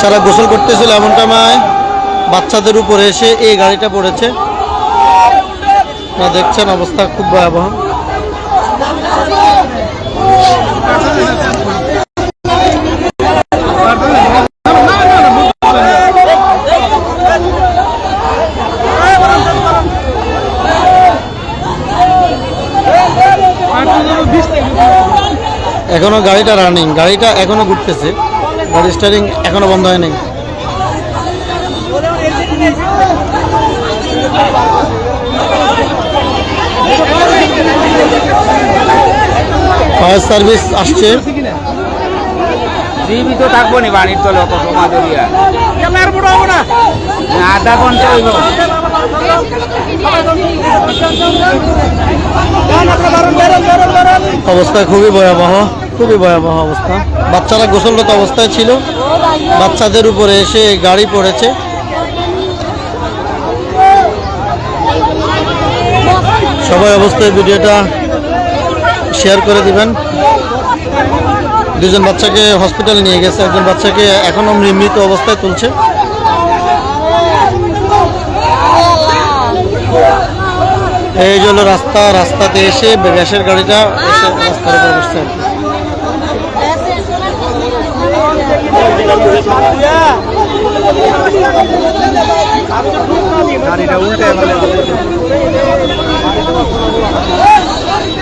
বাচ্চারা গোসল করতেছিল এমন সময় বাচ্চাদের উপরে এসে এই গাড়িটা পড়েছে। দেখছেন অবস্থা খুব ভয়াবহ। এখনো গাড়িটা রানিং, গাড়িটা এখনো ঘুরতেছে, গাড়ি স্টারিং এখনো বন্ধ হয়নি। ফায়ার সার্ভিস আসছে। জীবিত থাকবো নি বাড়ির তলে অত সময় ধরিয়া আধা ঘন্টা হইব। অবস্থা খুবই ভয়াবহ, খুবই ভয়াবহ অবস্থা। বাচ্চারা গোসলরত অবস্থায় ছিল, বাচ্চাদের উপরে এসে গাড়ি পড়েছে। সবাই অবস্থায় ভিডিওটা শেয়ার করে দিবেন। দুজন বাচ্চাকে হসপিটাল নিয়ে গেছে, একজন বাচ্চাকে এখনো মৃত অবস্থায় তুলছে। এই জন্য রাস্তাতে এসে গ্যাসের গাড়িটা এসে রাস্তার উপরে বসছে।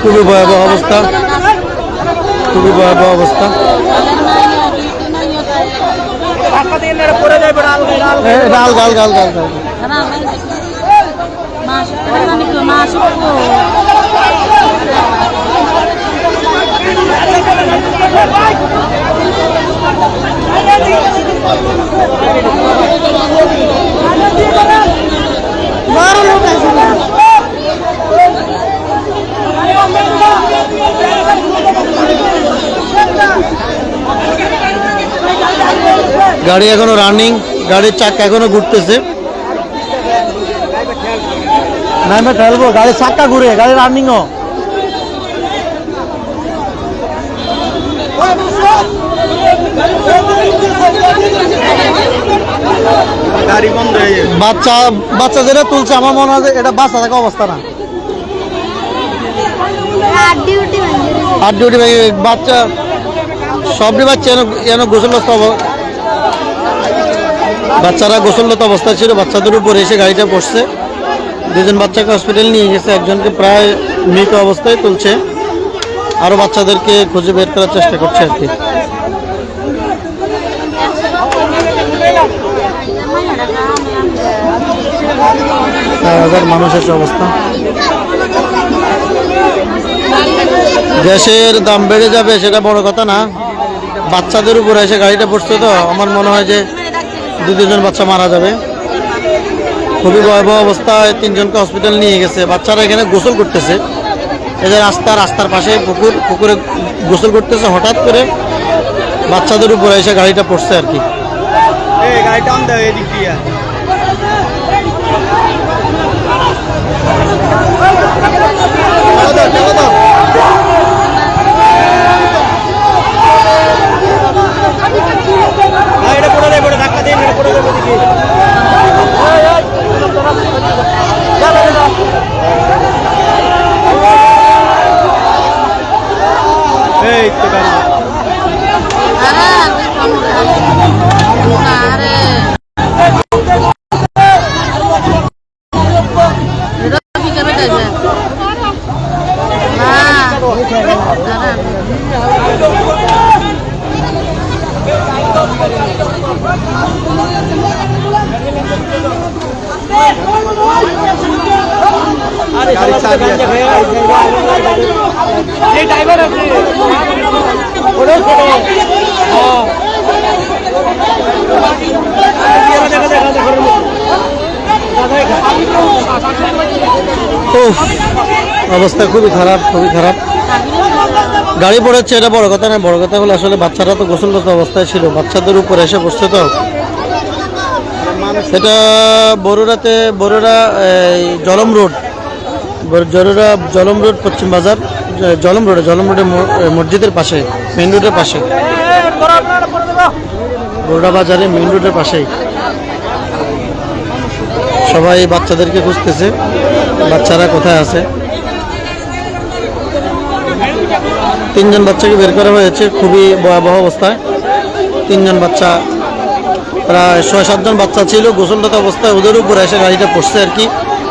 খুবই ভয়াবহ অবস্থা, খুবই ভয়াবহ অবস্থা। গাল গাল গাল গাল গাল গাড়ি এখনো রানিং, গাড়ির চাকা এখনো ঘুরতেছে। না আমরা ঠেলবো, গাড়ির চাকা ঘুরে, গাড়ি রানিংও। বাচ্চা যেটা তুলছে আমার মনে হয় এটা বাচ্চা থাকা অবস্থা না। আর ডিউটি বাচ্চা সবই বাচ্চা যেন গোসলরত বাচ্চারা গোসলরত অবস্থা ছিল, বাচ্চাদের উপরে এসে গাড়িটা পড়ছে। দুজন বাচ্চাকে হসপিটাল নিয়ে গেছে, একজনকে প্রায় মৃত অবস্থায় তুলছে, আরো বাচ্চাদেরকে খুঁজে বের করার চেষ্টা করছে আর কি। মানুষের অবস্থা, গ্যাসের দাম বেড়ে যাবে সেটা বড় কথা না, বাচ্চাদের উপরে এসে গাড়িটা পড়ছে তো আমার মনে হয় যে দুজন বাচ্চা মারা যাবে। খুবই ভয়াবহ অবস্থায় তিনজনকে হসপিটাল নিয়ে গেছে। বাচ্চারা এখানে গোসল করতেছে, এদের রাস্তার পাশে পুকুরে গোসল করতেছে, হঠাৎ করে বাচ্চাদের উপরে এসে গাড়িটা পড়ছে আর কি। অবস্থা খুবই খারাপ, খুবই খারাপ। গাড়ি পড়েছে এটা বড় কথা না, বড় কথা হলো আসলে বাচ্চারা তো গোসলরত অবস্থায় ছিল, বাচ্চাদের উপরে এসে বসছে তো। এটা বরুড়া জলম রোড পশ্চিম বাজার, জলম রোডে মসজিদের পাশে, মেইন রোডের পাশে। বোরডা বাজারে মেইন রোডের পাশেই সবাই বাচ্চাদেরকে খুঁজতেছে, বাচ্চারা কোথায় আছে। 3 জন বাচ্চাকে বের করা হয়েছে খুবই ভয়াবহ অবস্থায়। 3 জন বাচ্চা, প্রায় 6-7 জন বাচ্চা ছিল গোসলরত অবস্থায়, ওদের উপরে এসে গাড়িটা পড়ছে আর কি,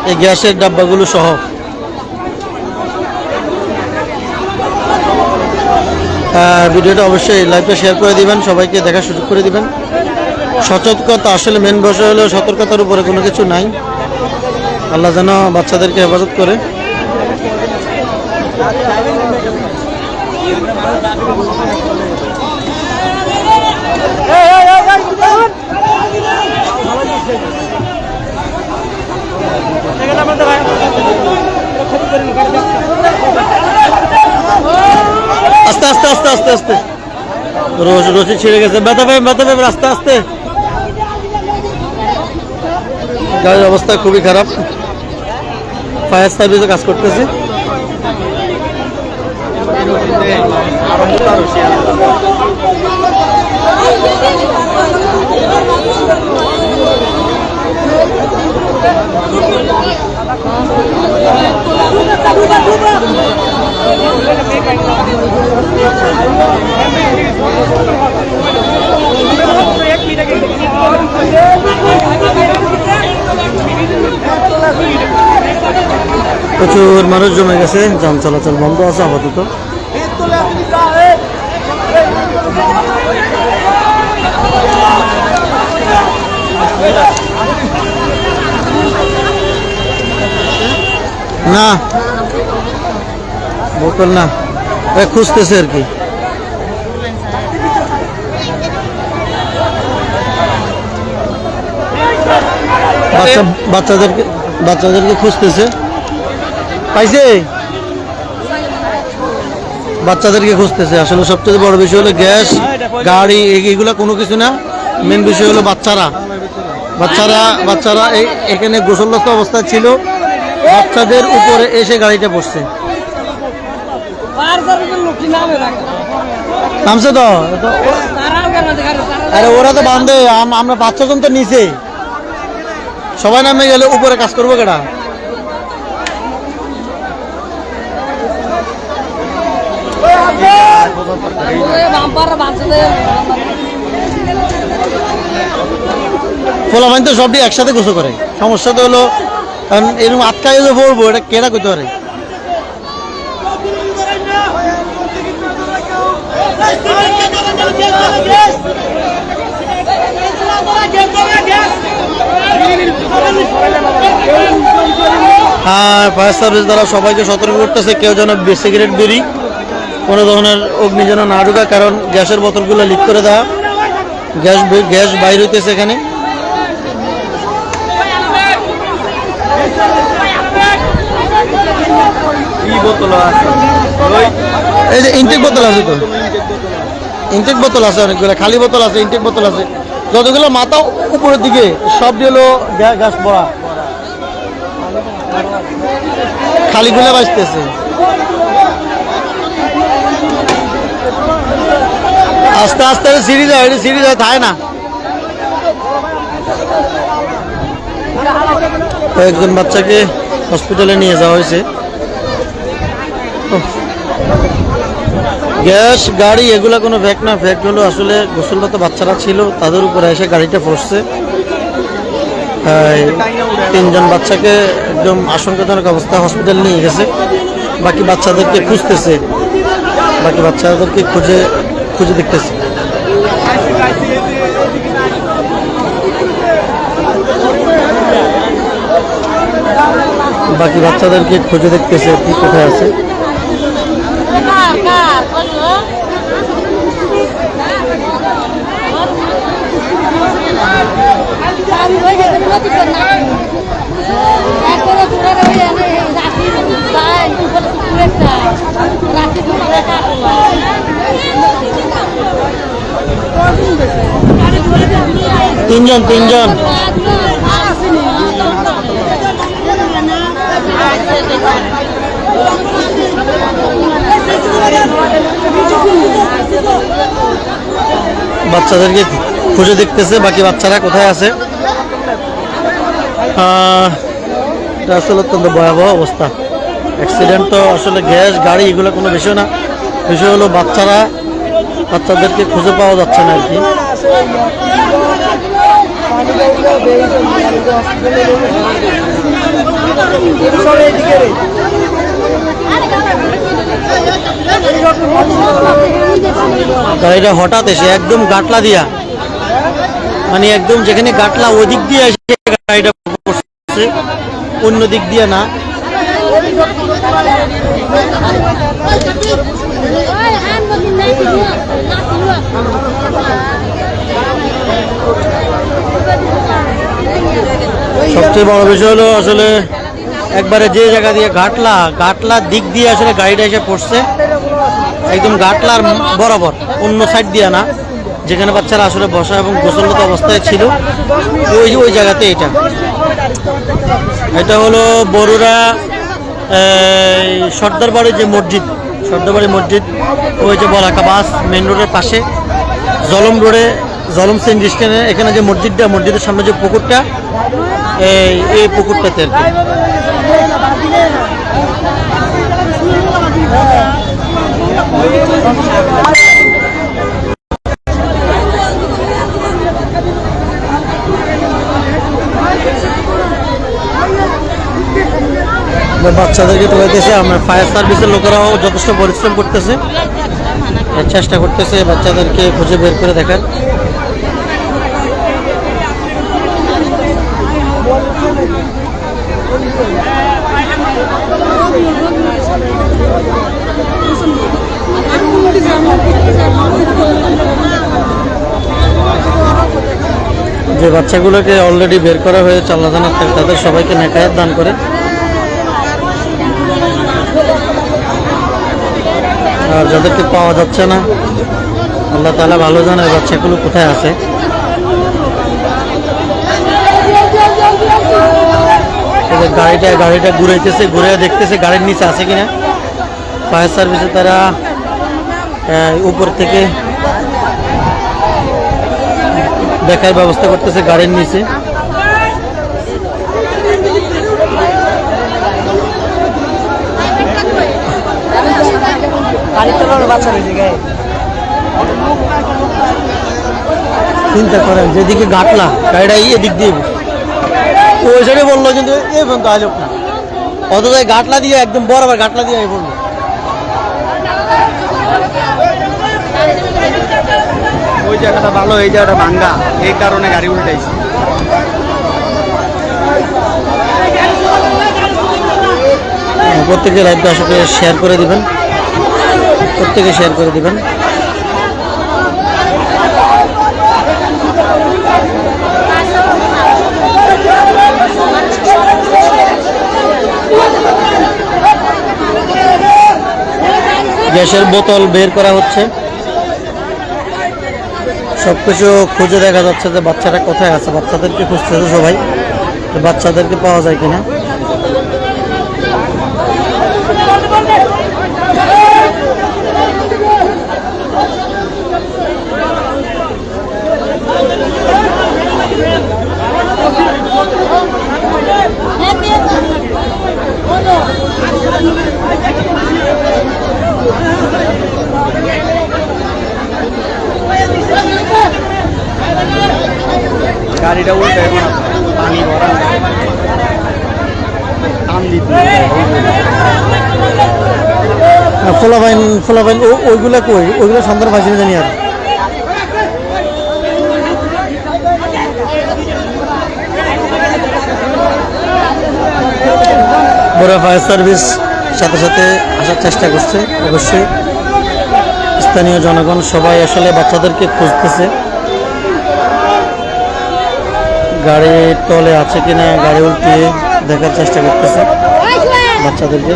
এই গ্যাসের ডাব্বাগুলো সহ। ভিডিওটা অবশ্যই লাইভে শেয়ার করে দিবেন, সবাইকে দেখার সুযোগ করে দিবেন। সতর্কতা, আসলে মেন বিষয় হলো সতর্কতার উপরে কোনো কিছু নাই। আল্লাহ যেন বাচ্চাদেরকে হেফাজত করে। আস্তে আস্তে আস্তে আস্তে আস্তে রশি ছিঁড়ে গেছে, ব্যথা পাবে আস্তে আস্তে। গাড়ির অবস্থা খুবই খারাপ, ফায়ার সার্ভিসে কাজ করতেছে। প্রচুর মানুষ জমে গেছে, যান চলাচল বন্ধ আছে আপাতত। না বোতল না, খুঁজতেছে আর কি। বাচ্চাদেরকে খুঁজতেছে, পাইছে বাচ্চাদেরকে খুঁজতেছে। আসলে সবচেয়ে বড় বিষয় হলো গ্যাস, গাড়ি, এগুলো কোনো কিছু না। মেন বিষয় হলো বাচ্চারা এখানে গোসলরত অবস্থা ছিল, বাচ্চাদের উপরে এসে গাড়িটা পড়ছে। নামছে তো, আরে ওরা তো বান্ধে, আমরা 5-6 জন তো নিচে, সবাই নামে গেলে উপরে কাজ করবো কেডা? ফলাফাইন তো সবটি একসাথে গোসল করে, সমস্যা তো হলো এরকম আটকায় যে পড়বো, এটা কেডা করতে পারে? আর ফায়ার সার্ভিস দ্বারা সবাইকে সতর্ক করতেছে, কেউ যেন সিগারেট, বিড়ি, কোনো ধরনের অগ্নি যেন না ঢুকা, কারণ গ্যাসের বোতলগুলো লিক করে দেওয়া, গ্যাস বাইর হইতেছে এখানে। এই যে ইনটেক বোতল আছে, তো ইনটেক বোতল আছে অনেকগুলো, খালি বোতল আছে, ইনটেক বোতল আছে, যতগুলো মাথা উপরের দিকে সব হলো গ্যাস ভরা, খালিগুলো বাঁচতেছে। আস্তে আস্তে সিরিজ হয় থাকে না। কয়েকজন বাচ্চাকে হসপিটালে নিয়ে যাওয়া হয়েছে। গ্যাস, গাড়ি এগুলা কোনো ফ্যাক্ট না, ফ্যাক্ট হলো আসলে গোসলরত বাচ্চারা ছিল, তাদের উপরে এসে গাড়িটা পড়ছে। 3 জন বাচ্চাকে একদম আশঙ্কাজনক অবস্থায় হসপিটাল নিয়ে গেছে, বাকি বাচ্চাদেরকে খুঁজতেছে, বাকি বাচ্চাদেরকে খুঁজে দেখতেছে। বাকি বাচ্চাদেরকে খুঁজে দেখতেছে কি কোথায় আছে। তিনজন বাচ্চাদেরকে খুঁজে দেখতেছে বাকি বাচ্চারা কোথায় আছে। এটা আসলে অত্যন্ত ভয়াবহ অবস্থা। অ্যাক্সিডেন্ট তো আসলে গ্যাস গাড়ি এগুলো কোনো বিষয় না, বিষয় হলো বাচ্চাদেরকে খুঁজে পাওয়া যাচ্ছে না আর কি। গাড়িটা হঠাৎ এসে একদম গাটলা দিয়া, মানে একদম যেখানে গাটলা ওই দিক দিয়ে এসে গাড়িটা পড়ছে, অন্য দিক দিয়ে না। সবচেয়ে বড় বিষয় হলো আসলে একবারে যে জায়গা দিয়ে গাটলার দিক দিয়ে আসলে গাড়িটা এসে পড়ছে, একদম গাটলার বরাবর, অন্য সাইড দিয়ে না, যেখানে বাচ্চারা আসলে বসা এবং গোসলরত অবস্থায় ছিল ওই জায়গাতে। এটা হলো বরুড়া সর্দার বাড়ির যে মসজিদ, ওই যে বলাকা বাস মেন রোডের পাশে জলম সিএনজি স্ট্যান্ডে এখানে যে মসজিদের সামনে যে পুকুরটা, এই পুকুরটাতে আর কি। বাচ্চাদেরকে তোলাইতেছে, আমার ফায়ার সার্ভিসের লোকেরাও যথেষ্ট পরিশ্রম করতেছে, চেষ্টা করতেছে বাচ্চাদেরকে খুঁজে বের করে দেখার। যে বাচ্চাগুলোকে অলরেডি বের করা হয়েছে আল্লাহ জানা, তাদের সবাইকে নেকায়াত দান করে। আর যাদেরকে পাওয়া যাচ্ছে না আল্লাহ তাআলা ভালো জানে বাচ্চাগুলো কোথায় আছে। গাড়িটা ঘুরাইতেছে, ঘুরে দেখতেছে গাড়ির নিচে আছে কিনা। ফায়ার সার্ভিসে তারা উপর থেকে দেখার ব্যবস্থা করতেছে গাড়ির নিচে। চিন্তা করেন যেদিকে গাটলা গাড়িটা এদিক দিয়ে ওই সাইডে বললো, কিন্তু এই পর্যন্ত আসুক না, অথচ গাটলা দিয়ে একদম বরাবর গাটলা দিয়ে বললো। ওই জায়গাটা ভালো, এই জায়গাটা ভাঙ্গা, এই কারণে গাড়ি উল্টাইছে। প্রত্যেকে লাইভটা আসলে শেয়ার করে দিবেন, প্রত্যেকে শেয়ার করে দিবেন। গ্যাসের বোতল বের করা হচ্ছে, সবকিছু খুঁজে দেখা যাচ্ছে যে বাচ্চারা কোথায় আছে। বাচ্চাদেরকে খুঁজতেছে সবাই, বাচ্চাদেরকে পাওয়া যায় কিনা। গাড়িটা উল্টে পানি ভরা ফোলাবাইন ওইগুলা কই, ওইগুলো সন্ধ্যার ভাসিয়ে জানি। আর বড় ফায়ার সার্ভিস সাথে সাথে আসার চেষ্টা করছে। অবশ্যই স্থানীয় জনগণ সবাই আসলে বাচ্চাদেরকে খুঁজতেছে, গাড়ির তলে আছে কিনা গাড়ি উল্টিয়ে দেখার চেষ্টা করতেছে বাচ্চাদেরকে।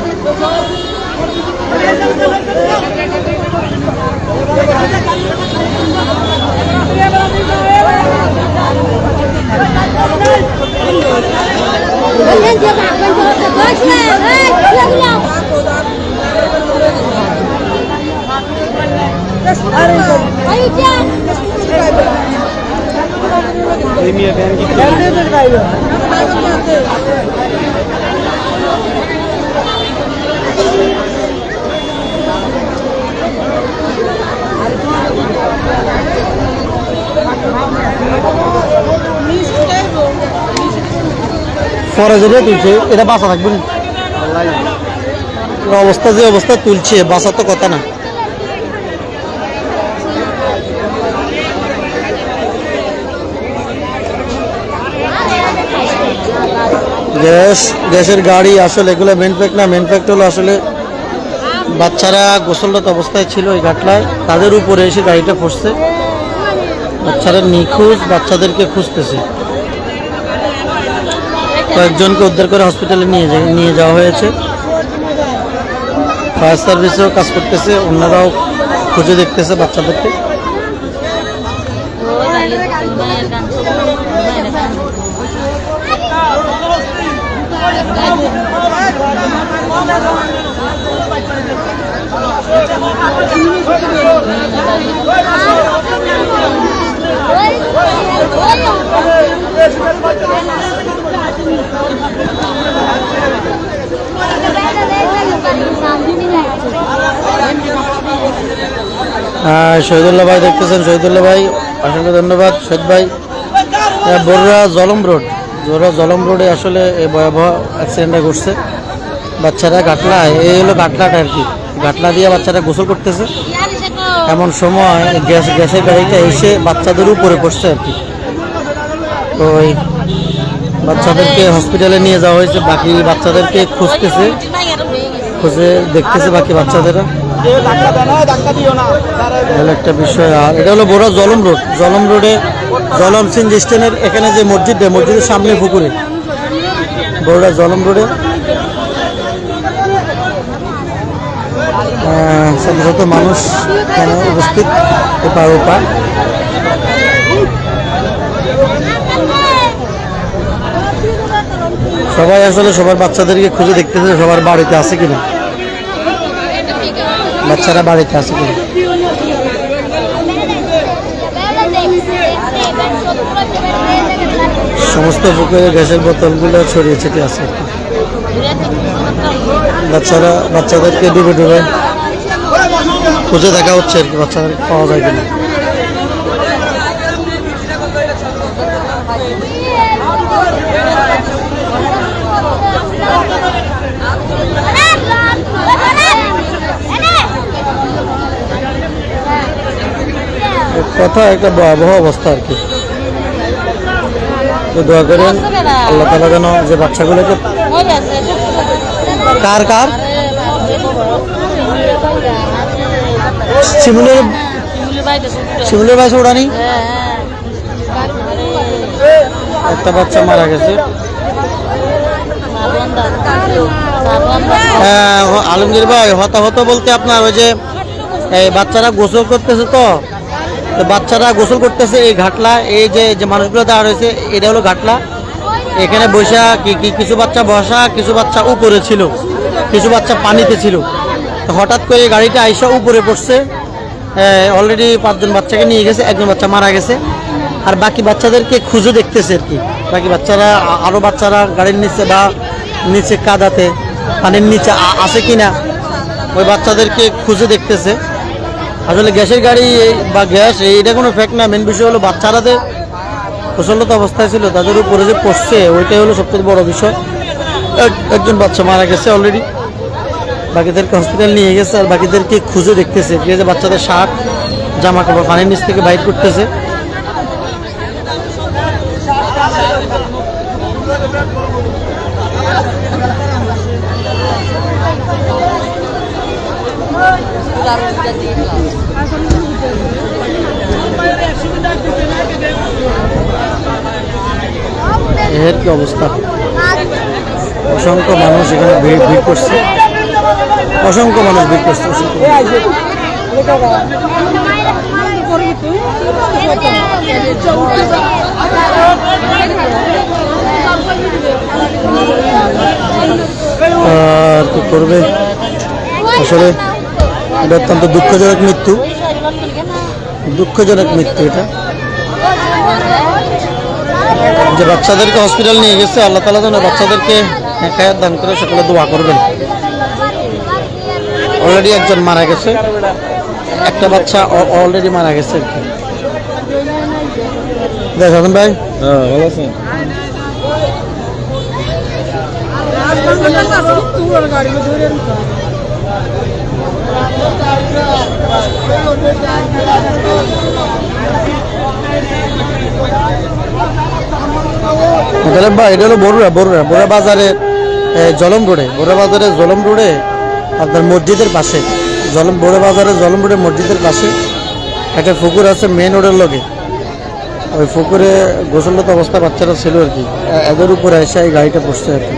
প্রিমিয়ার ভ্যান কি পরে যেটা তুলছে এটা বাসা থাকবে না। আল্লাহ জানে। অবস্থা যে অবস্থা তুলছে বাসা তো কথা না। গ্যাসের গাড়ি আসলে এগুলো মেন ফ্যাক্ট না, মেন ফ্যাক্ট হলো আসলে বাচ্চারা গোসলরত অবস্থায় ছিল এই ঘাটলায়, তাদের উপরে এসে গাড়িটা পড়ছে। বাচ্চারা নিখোঁজ, বাচ্চাদেরকে খুঁজতেছে। কয়েকজনকে উদ্ধার করে হসপিটালে নিয়ে যাওয়া হয়েছে। ফায়ার সার্ভিসেও কাজ করতেছে, অন্যরাও খুঁজে দেখতেছে বাচ্চাদেরকে। শহীদুল্লাহ ভাই দেখতেছেন, শহীদুল্লাহ ভাই অসংখ্য ধন্যবাদ। শহীদ ভাই বড়রা জলম রোডে আসলে এই ভয়াবহ অ্যাক্সিডেন্টটা ঘটছে। বাচ্চারা ঘাটলা, এই হলো ঘাটলাটা আর কি, ঘাটলা দিয়ে বাচ্চারা গোসল করতেছে, এমন সময় গ্যাসের গাড়িটা এসে বাচ্চাদের উপরে পড়ছে আর কি। তো ওই বাচ্চাদেরকে হসপিটালে নিয়ে যাওয়া হয়েছে, বাকি বাচ্চাদেরকে খুঁজে দেখতেছে বাকি বাচ্চাদেরা। একটা বিষয়। আর এটা হলো বড় জলম রোডে জলম সিং স্ট্যান্ডের এখানে যে মসজিদের সামনে পুকুরে, বড়টা জলম রোডে শত শত মানুষ এখানে উপস্থিত, এপার ওপার। সবাই আসলে সবার বাচ্চাদেরকে খুঁজে দেখতেছে সবার বাড়িতে আছে কিনা, বাচ্চারা বাড়িতে আছে কিনা। সমস্ত পুকুরে গ্যাসের বোতলগুলো ছড়িয়ে ছিটিয়ে আছে। বাচ্চাদেরকে ডুবে খুঁজে দেখা হচ্ছে আর কি, বাচ্চাদের পাওয়া যায় কিনা। কথা একটা ভয়াবহ অবস্থা আর কি। দোয়া করেন আল্লাহ তাআলা যেন যে বাচ্চাগুলোকে কার শিমুলের বাসা উড়ানি, একটা বাচ্চা মারা গেছে। আলমগীর ভাই হতাহত বলতে আপনার ওই যে এই বাচ্চারা গোসল করতেছে, তো বাচ্চারা গোসল করতেছে এই ঘাটলা, এই যে মানুষগুলো দাঁড়া রয়েছে এটা হলো ঘাটলা। এখানে বসা কিছু বাচ্চা বসা, কিছু বাচ্চা উপরে ছিল, কিছু বাচ্চা পানিতে ছিল। হঠাৎ করে গাড়িটা আইসা উপরে পড়ছে। অলরেডি 5 জন বাচ্চাকে নিয়ে গেছে, 1 জন বাচ্চা মারা গেছে। আর বাকি বাচ্চাদেরকে খুঁজে দেখতেছে আর কি। বাকি বাচ্চারা আরও বাচ্চারা গাড়ির নিচে বা নিচে কাদাতে পানির নিচে আছে কিনা ওই বাচ্চাদেরকে খুঁজে দেখতেছে। আসলে গ্যাসের গাড়ি বা গ্যাস এইটা কোনো ফ্যাক্ট না, মেন বিষয় হলো বাচ্চারাদের প্রচলিত অবস্থায় ছিল, তাদের উপরে যে পড়ছে ওইটাই হলো সবচেয়ে বড় বিষয়। একজন বাচ্চা মারা গেছে অলরেডি, বাকিদেরকে হসপিটাল নিয়ে গেছে। আর বাকিদেরকে খুঁজে দেখতেছে, যে বাচ্চাদের শার্ট জামা কাপড় পানির নিচ থেকে বাইর করতেছে। এর কি অবস্থা, অসংখ্য মানুষ এখানে ভিড় করছে, অসংখ্য মানুষ ভিড় করছে। আর কি করবে, আসলে এটা অত্যন্ত দুঃখজনক মৃত্যু এটা। যে বাচ্চাদেরকে হসপিটাল নিয়ে গেছে, আল্লাহ তাআলা যেন বাচ্চাদেরকে হেফাজত দান করে, সকলে দোয়া করবেন। অলরেডি একজন মারা গেছে, একটা বাচ্চা অলরেডি মারা গেছে। দেখুন ভাই, ভালো আছেন? ভাই এটা হলো বড়ুয়া বাজারে, জলম রোডে, বড়ুয়া বাজারে জলম রোডে আপনার মসজিদের পাশে, বড়ুয়া বাজারে জলম রোডে মসজিদের পাশে একটা পুকুর আছে মেন রোডের লগে। ওই পুকুরে গোসলরত অবস্থা বাচ্চারা ছিল আর কি, এদের উপরে এসে এই গাড়িটা পড়ছে আর কি।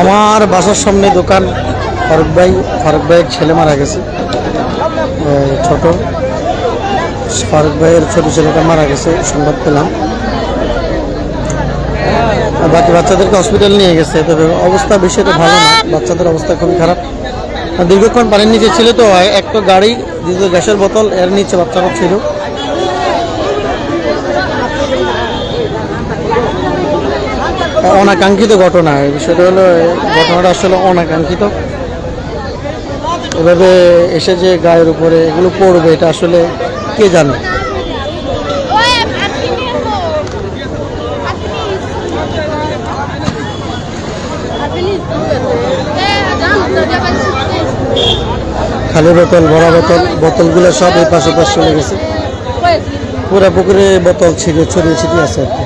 আমার বাসার সামনে দোকান, ফারুক ভাইয়ের ছেলে মারা গেছে, ছোট ফারুক ভাইয়ের ছোট ছেলেটা মারা গেছে সংবাদ পেলাম। বাকি বাচ্চাদেরকে হসপিটাল নিয়ে গেছে, তবে অবস্থা বিষয়টা ভালো না, বাচ্চাদের অবস্থা খুবই খারাপ। দীর্ঘক্ষণ পানির নিচে ছিল তো, একটা গাড়ি, দ্বিতীয় গ্যাসের বোতল, এর নিচে বাচ্চারা ছিল। অনাকাঙ্ক্ষিত ঘটনা, এই বিষয়টা হলো, ঘটনাটা আসলে অনাকাঙ্ক্ষিত। এভাবে এসে যে গায়ের উপরে এগুলো পড়বে, এটা আসলে কে জানে। খালি বোতল, বড় বোতলগুলো সব এই পাশে চলে গেছে, পুরা পুকুরে বোতল ছড়িয়ে ছিটিয়ে আছে আর কি।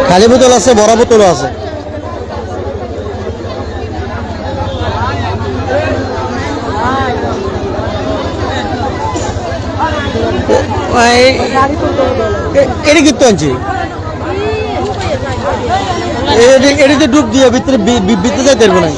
খালি বোতল আছে, বড় বোতলও আছে। এটা কিন্তু আনছি, এটাতে ডুব দিয়ে ভিতরে ভিতরে যাইতে পারবো না।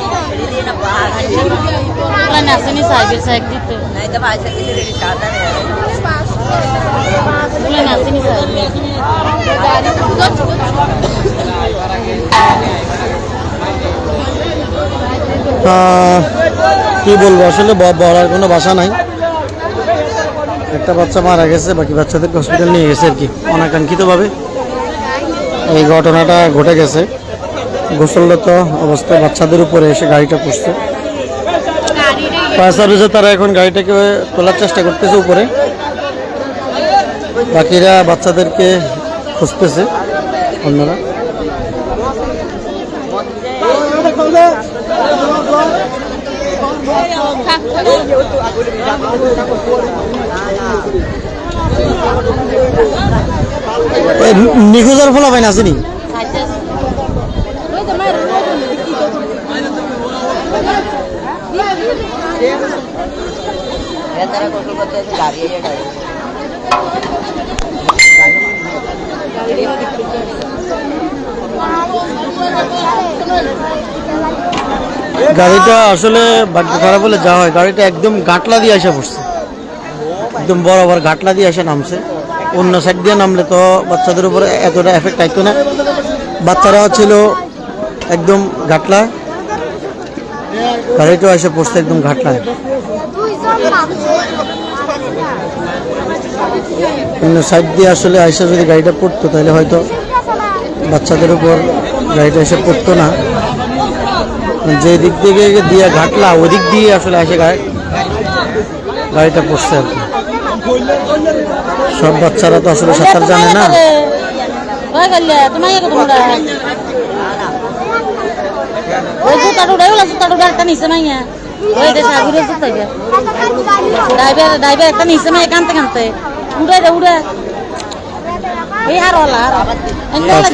কি বলবো, আসলে বলার কোনো ভাষা নাই। একটা বাচ্চা মারা গেছে, বাকি বাচ্চাদেরকে হসপিটাল নিয়ে গেছে আর কি, অনাকাঙ্ক্ষিতভাবে এই ঘটনাটা ঘটে গেছে। গোসলরত অবস্থায় বাচ্চাদের উপরে এসে গাড়িটা পড়ছে। ফায়ার সার্ভিসে তারা এখন গাড়িটাকে তোলার চেষ্টা করতেছে উপরে, বাকিরা বাচ্চাদেরকে খুঁজতেছে অন্যরা। নিখোঁজের ফলা পাই না আসেনি, গাড়িটা আসলে ভাগ্য খারাপ হলে যা হয়, গাড়িটা একদম গাঁটলা দিয়ে আসা পড়ছে, একদম বরাবর গাঁটলা দিয়ে আসা নামছে। অন্য সাইড দিয়ে নামলে তো বাচ্চাদের উপরে এতটা এফেক্ট আইতো না, বাচ্চারাও ছিল একদম ঘাটলা, গাড়িটাও এসে পড়ছে একদম ঘাটলায়। অন্য সাইড দিয়ে আসলে আইসা যদি গাড়িটা পড়তো তাহলে হয়তো বাচ্চাদের উপর গাড়িটা এসে পড়তো না। যে দিক থেকে দিয়ে ঘাটলা ওদিক দিয়ে আসলে এসে গাড়িটা পড়ছে আর কি। সব বাচ্চারা তো আসলে সাঁতার জানে না।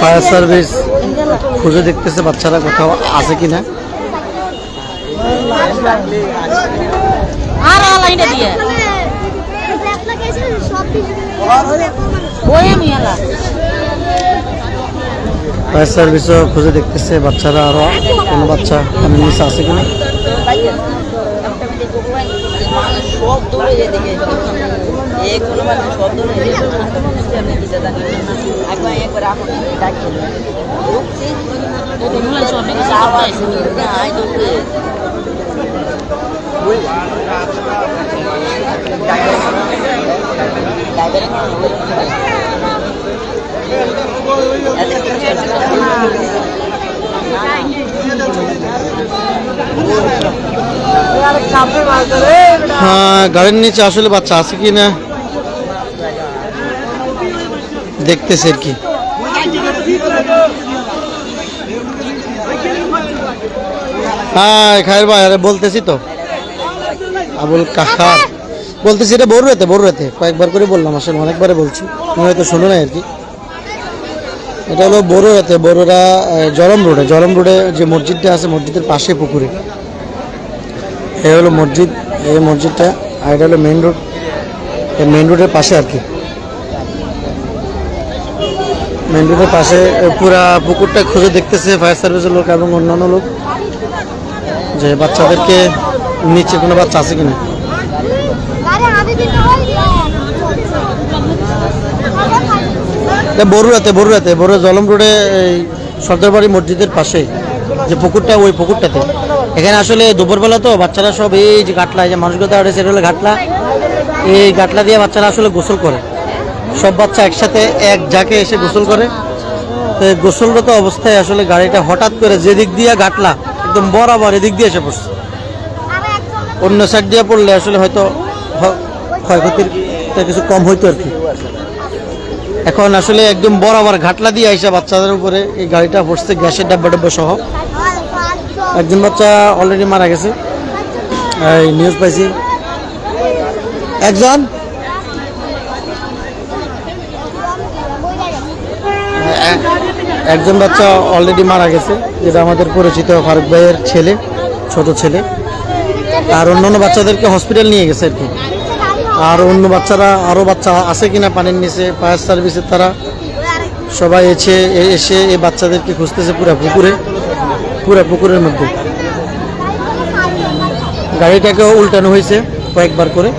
ফায়ার সার্ভিস খুঁজে দেখতেছে বাচ্চারা কোথাও আছে কিনা। ফায়ার সার্ভিসও খুঁজে দেখতেছে বাচ্চারা আরো কোনো বাচ্চা পানির নিচে আছে কিনা। হ্যাঁ, গাড়ির নিচে আসলে বাচ্চা আছে কি না দেখতেছে আর কি। হ্যাঁ খায়ের ভাই, আরে বলতেছি তো আবুল কাহার বলতেছি, এটা বড়ুয়াতে কয়েকবার করে বললাম, আসলে অনেকবারে বলছি, হয়তো শোনো না আর কি। এটা হলো বড়ুয়াতে, বড়ুয়া জলম রোডে যে মসজিদটা আছে মসজিদের পাশে পুকুরে, এই হলো মসজিদ, এই মসজিদটা, আর এটা হলো মেইন রোড, এই মেইন রোডের পাশে আর কি। মেইন রোডের পাশে পুরা পুকুরটা খুঁজে দেখতেছে ফায়ার সার্ভিসের লোক এবং অন্যান্য লোক, যে বাচ্চাদেরকে নিচে কোনো বাচ্চা আছে কিনা। বড়ুয়াতে জলম রোডে সর্দারবাড়ি মসজিদের পাশে যে পুকুরটা, ওই পুকুরটাতে। এখানে আসলে দুপুরবেলা তো বাচ্চারা সব এই যে ঘাটলা, এই যে মানুষগুলো দাঁড়িয়ে সেটা হলো ঘাটলা, এই ঘাটলা দিয়ে বাচ্চারা আসলে গোসল করে, সব বাচ্চা একসাথে এক জাকে এসে গোসল করে। তো এই গোসলরত অবস্থায় আসলে গাড়িটা হঠাৎ করে যেদিক দিয়ে ঘাটলা একদম বরাবর এদিক দিয়ে এসে পড়ছে। অন্য সাইড দিয়ে পড়লে আসলে হয়তো ক্ষয়ক্ষতির কিছু কম হইতো আর কি। এখন আসলে একদম বরাবর ঘাটলা দিয়ে আইসা বাচ্চাদের উপরে এই গাড়িটা পড়ছে, গ্যাসের ডাব্বা সহ। একজন বাচ্চা অলরেডি মারা গেছে, এই নিউজ পাইছি। একজন বাচ্চা অলরেডি মারা গেছে, যেটা আমাদের পরিচিত ফারুক ভাইয়ের ছেলে, ছোট ছেলে। আর অন্যান্য বাচ্চাদেরকে হসপিটাল নিয়ে গেছে আর কি। আর অন্য বাচ্চারা, আরও বাচ্চা আছে কিনা পানির নিচে, ফায়ার সার্ভিসের তারা সবাই এসে এই বাচ্চাদেরকে খুঁজতেছে পুরা পুকুরের মধ্যে। গাড়িটাকেও উল্টানো হয়েছে কয়েকবার করে,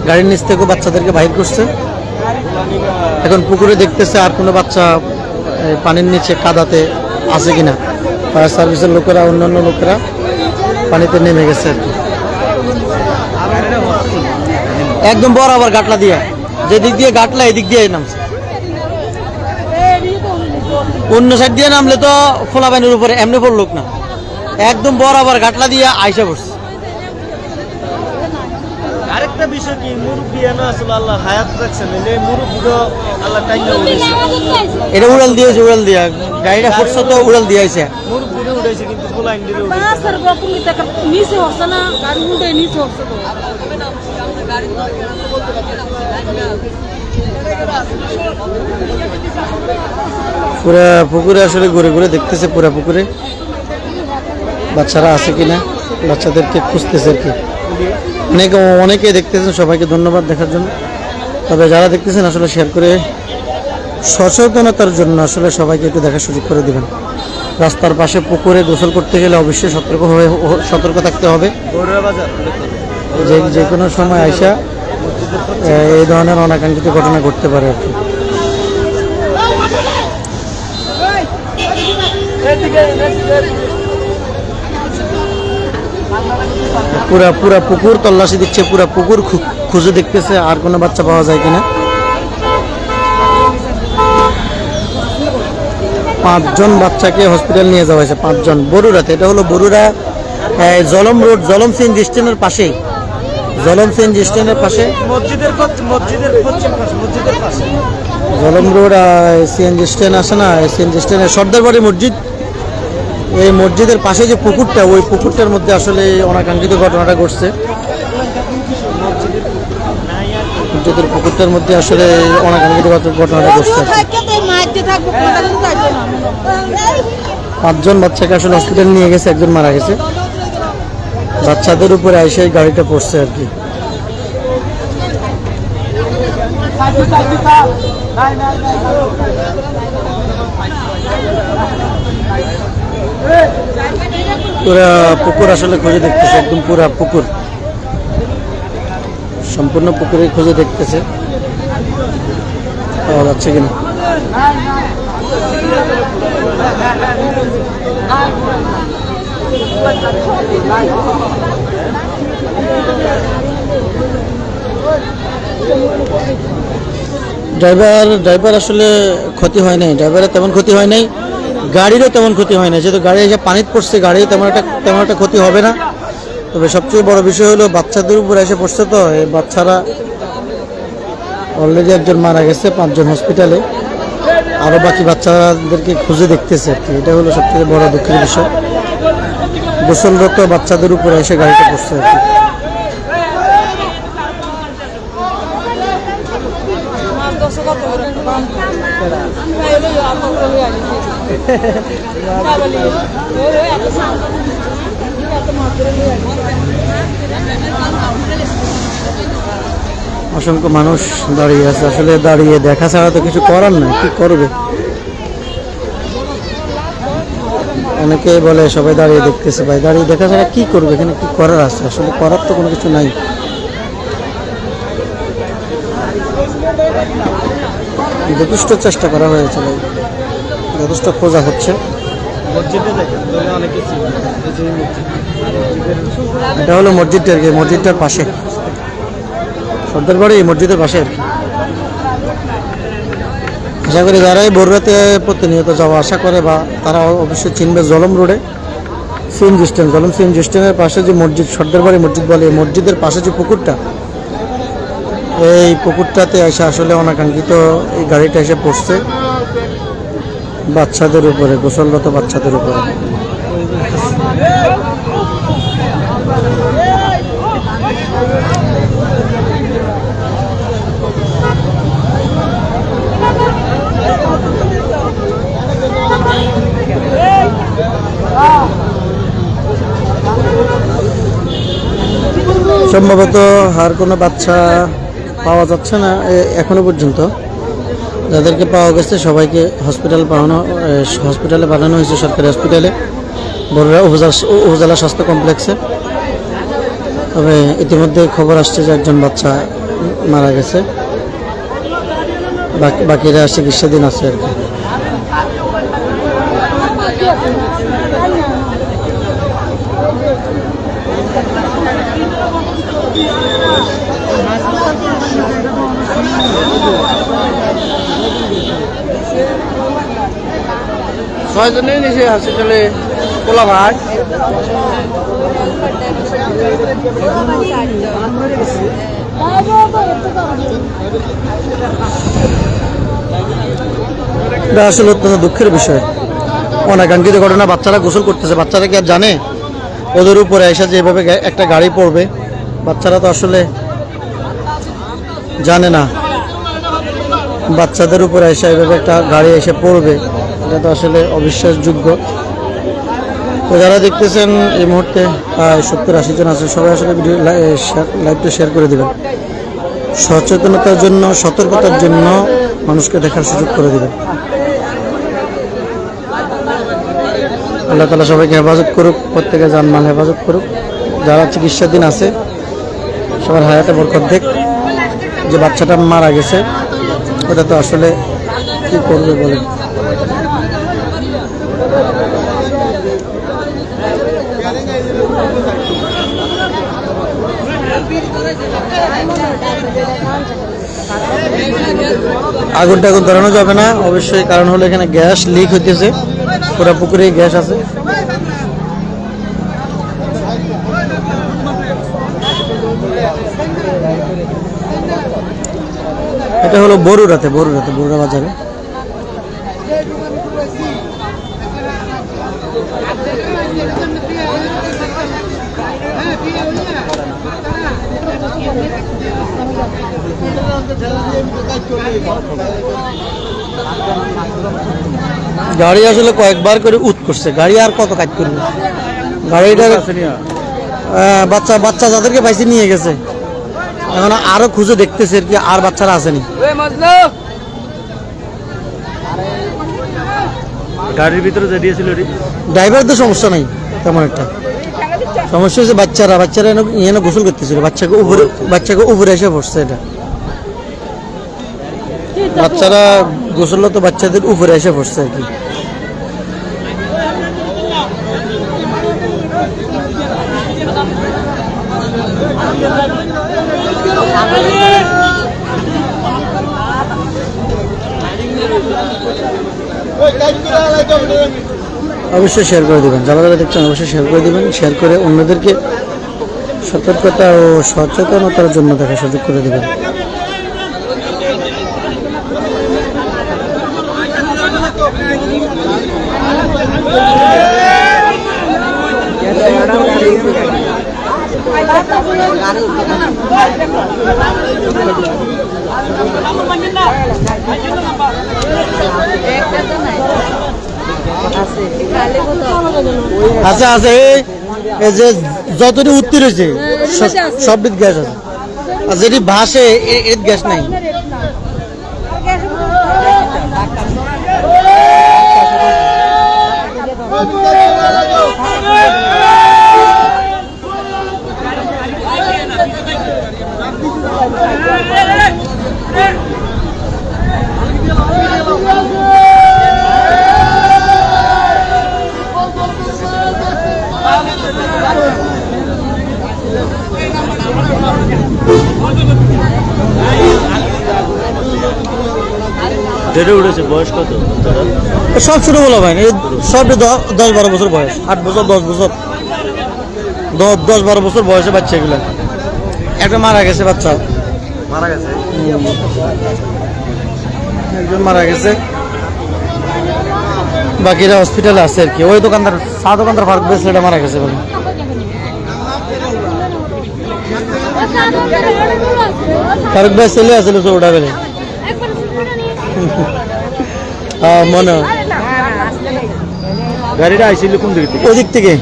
গাড়ির নিচ থেকেও বাচ্চাদেরকে বাইর করছে। এখন পুকুরে দেখতেছে আর কোনো বাচ্চা পানির নিচে কাদাতে আছে কিনা। ফায়ার সার্ভিসের লোকেরা, অন্যান্য লোকেরা পানিতে নেমে গেছে আর কি। একদম বরাবর গাটলা দিয়ে, যেদিক দিয়ে গাটলা এদিক দিয়ে নামছে। অন্য সাইড দিয়ে নামলে তো ফোলা পানির উপরে এমনি পড়ল না, একদম বরাবর গাটলা দিয়ে আইসা পড়ছে। আরেকটা বিষয় কি, মুরব্বি এনে আসলে আল্লাহ হায়াত রাখছেন, এই মুরব্বিকে আল্লাহ টাইনা উড়াইছে। এটা উড়াল দিয়েছে, উড়াল দিয়া গাড়িটা ফুটছে তো উড়াল দিয়েছে, মুরব্বিরে উড়াইছে, কিন্তু ফোলাইন দিলে না স্যার রকম নিচে হচ্ছে না, গাড়ি উঠে নিচে হচ্ছে তো। পুরা পুকুরে আসলে ঘুরে ঘুরে দেখতেছে, পুরা পুকুরে বাচ্চারা আছে কিনা, বাচ্চাদেরকে খুঁজতেছে আর কি। অনেকে দেখতেছেন, সবাইকে ধন্যবাদ দেখার জন্য। তবে যারা দেখতেছেন আসলে শেয়ার করে সচেতনতার জন্য আসলে সবাইকে একটু দেখার সুযোগ করে দিবেন। রাস্তার পাশে পুকুরে গোসল করতে গেলে অবশ্যই সতর্ক থাকতে হবে, যে কোনো সময় আইসা এই ধরনের অনাকাঙ্ক্ষিত ঘটনা ঘটতে পারে আর কি। পুরা পুকুর তল্লাশি দিচ্ছে, পুরা পুকুর খুঁজে দেখতেছে আর কোনো বাচ্চা পাওয়া যায় কিনা। 5 জন বাচ্চাকে হসপিটাল নিয়ে যাওয়া হয়েছে, 5 জন। বড়ুরাতে, এটা হলো বড়ুরা জলম রোড, জলম সিএনজি স্ট্যান্ডের পাশে, জলম সিএনজি স্ট্যান্ডের পাশে, মসজিদের পাশে জলম রোড সিএনজি স্ট্যান্ড আছে না, সিএনজি স্ট্যান্ডের সর্দারবাড়ি মসজিদ, এই মসজিদের পাশে যে পুকুরটা, ওই পুকুরটার মধ্যে আসলে অনাকাঙ্ক্ষিত ঘটনাটা ঘটছে। কিন্তু পুকুরটার মধ্যে আসলে অনাকাঙ্ক্ষিত ঘটনাটা ঘটছে আর কি। 5জন বাচ্চাকে আসলে হসপিটাল নিয়ে গেছে, একজন মারা গেছে। বাচ্চাদের উপরে এসে এই গাড়িটা পড়ছে আর কি। পুরা পুকুর আসলে খুঁজে দেখতেছে, একদম পুরা পুকুর, সম্পূর্ণ পুকুরে খুঁজে দেখতেছে পাওয়া যাচ্ছে কিনা। ড্রাইভার আসলে ক্ষতি হয় নাই, ড্রাইভারের তেমন ক্ষতি হয় নাই, গাড়িরও তেমন ক্ষতি হয় না, যেহেতু গাড়ি এসে পানিতে পড়ছে, গাড়ি তেমন একটা ক্ষতি হবে না। তবে সবচেয়ে বড় বিষয় হলো বাচ্চাদের উপরে এসে পড়ছে, তো এই বাচ্চারা অলরেডি একজন মারা গেছে, 5জন হসপিটালে, আরও বাকি বাচ্চাদেরকে খুঁজে দেখতেছে আর কি। এটা হলো সবচেয়ে বড় দুঃখের বিষয়, গোসলরত বাচ্চাদের উপরে এসে গাড়িটা পড়ছে আর কি। অসংখ্য মানুষ দাঁড়িয়ে আছে, আসলে দাঁড়িয়ে দেখা ছাড়া তো কিছু করার নাই, কি করবে। অনেকে বলে সবাই দাঁড়িয়ে দেখতেছে, ভাই দাঁড়িয়ে দেখা ছাড়া কি করবে, এখানে কি করার আছে, আসলে করার তো কোনো কিছু নাই। যথেষ্ট চেষ্টা করা হয়েছে ভাই, যথেষ্ট খোঁজা হচ্ছে। এটা হলো মসজিদটা আর কি, মসজিদটার পাশে, সর্দার বাড়ি মসজিদের পাশে আর কি। আশা করি যারাই ভোর রাতে প্রতিনিয়ত যাওয়া আসা করে বা তারা অবশ্যই চিনবে জলম রোডে সিএনজি স্ট্যান্ড, জলম সিএনজি স্ট্যান্ডের পাশে যে মসজিদ, সর্দার বাড়ি মসজিদ বলে, মসজিদের পাশে যে পুকুরটা, এই পুকুরটাতে এসে আসলে অনাকাঙ্ক্ষিত এই গাড়িটা এসে পড়ছে বাচ্চাদের উপরে, গোসলরত বাচ্চাদের উপরে। সম্ভবত আর কোনো বাচ্চা পাওয়া যাচ্ছে না এখনো পর্যন্ত। যাদেরকে পাওয়া গেছে সবাইকে হসপিটালে পাঠানো হয়েছে, সরকারি হসপিটালে, বড়রা উপজেলা স্বাস্থ্য কমপ্লেক্সে। তবে ইতিমধ্যে খবর আসছে যে একজন বাচ্চা মারা গেছে, বাকিরা চিকিৎসাধীন আছে আর কি। ছয়জনের নিচে হসপিটালে পোলা ভাগ। এটা আসলে অত্যন্ত দুঃখের বিষয়, অনাকাঙ্ক্ষিত ঘটনা। বাচ্চারা গোসল করতেছে, বাচ্চারা কি আর জানে ওদের উপরে এসে যেভাবে একটা গাড়ি পড়বে? বাচ্চারা তো আসলে জানে না বাচ্চাদের উপরে এসে এভাবে একটা গাড়ি এসে পড়বে, এটা তো আসলে অবিশ্বাসযোগ্য। তো যারা দেখতেছেন এই মুহূর্তে 70-80 জন আছে, সবাই আসলে ভিডিও লাইভটা শেয়ার করে দেবেন, সচেতনতার জন্য, সতর্কতার জন্য মানুষকে দেখার সুযোগ করে দেবেন। আল্লাহ তাআলা সবাইকে হেফাজত করুক, প্রত্যেকের জানমাল হেফাজত করুক। যারা চিকিৎসাধীন আছে সবার হায়াতে বরকত দেখ। যে বাচ্চাটা মারা গেছে ওটা তো আসলে কি করবে বলেন। আগুনটা এখন ধরানো যাবে না অবশ্যই, কারণ হলো এখানে গ্যাস লিক হইতেছে, পুরো পুকুরে গ্যাস আছে। এটা হলো বরুড়াতে, বরুড়া বাজারে। গাড়ি আসলে কয়েকবার করে উৎ করছে, গাড়ি আর কত কাজ করবে, গাড়িটা বাচ্চা বাচ্চা যাদেরকে পাইছে নিয়ে গেছে, এখন আরো খুঁজে দেখতেছে আর কি, আর বাচ্চারা আসেনি। গাড়ির ভিতরে যে দিয়েছিল ড্রাইভারদের সমস্যা নাই তেমন একটা, সমস্যা হচ্ছে বাচ্চারা এনে গোসল করতেছিল, বাচ্চাকে উপরে এসে পড়ছে। এটা বাচ্চারা গোসল তো বাচ্চাদের উপরে এসে পড়ছে আর কি। অবশ্যই শেয়ার করে দেবেন, যারা যারা দেখছেন অবশ্যই শেয়ার করে দেবেন, শেয়ার করে অন্যদেরকে সতর্কতা ও সচেতনতার জন্য দেখার সুযোগ করে দেবেন। আচ্ছা আছে এই যে যতটি উত্তর হয়েছে সব গ্যাস আছে, আর যেটি ভাসে এর গ্যাস নাই। যেটা উঠেছে বয়স কত? সব ছোট বলা ভাই, সব 10-12 বছর বয়স, 8 বছর 10 বছর 10-12 বছর বয়সে বাচ্চা এগুলো। একটা মারা গেছে, বাচ্চা মারা গেছে, একজন মারা গেছে, বাকিরা হসপিটালে আছে আর কি। ওই দোকানদার দোকানদার ফারুক ভাই ছেলেটা মারা গেছে বলে, ফারুক ভাই ছেলে আসছিল ওটা বেলে মনে হয়। গাড়িটা আইছিল কোন দিক থেকে? ওই দিক থেকে,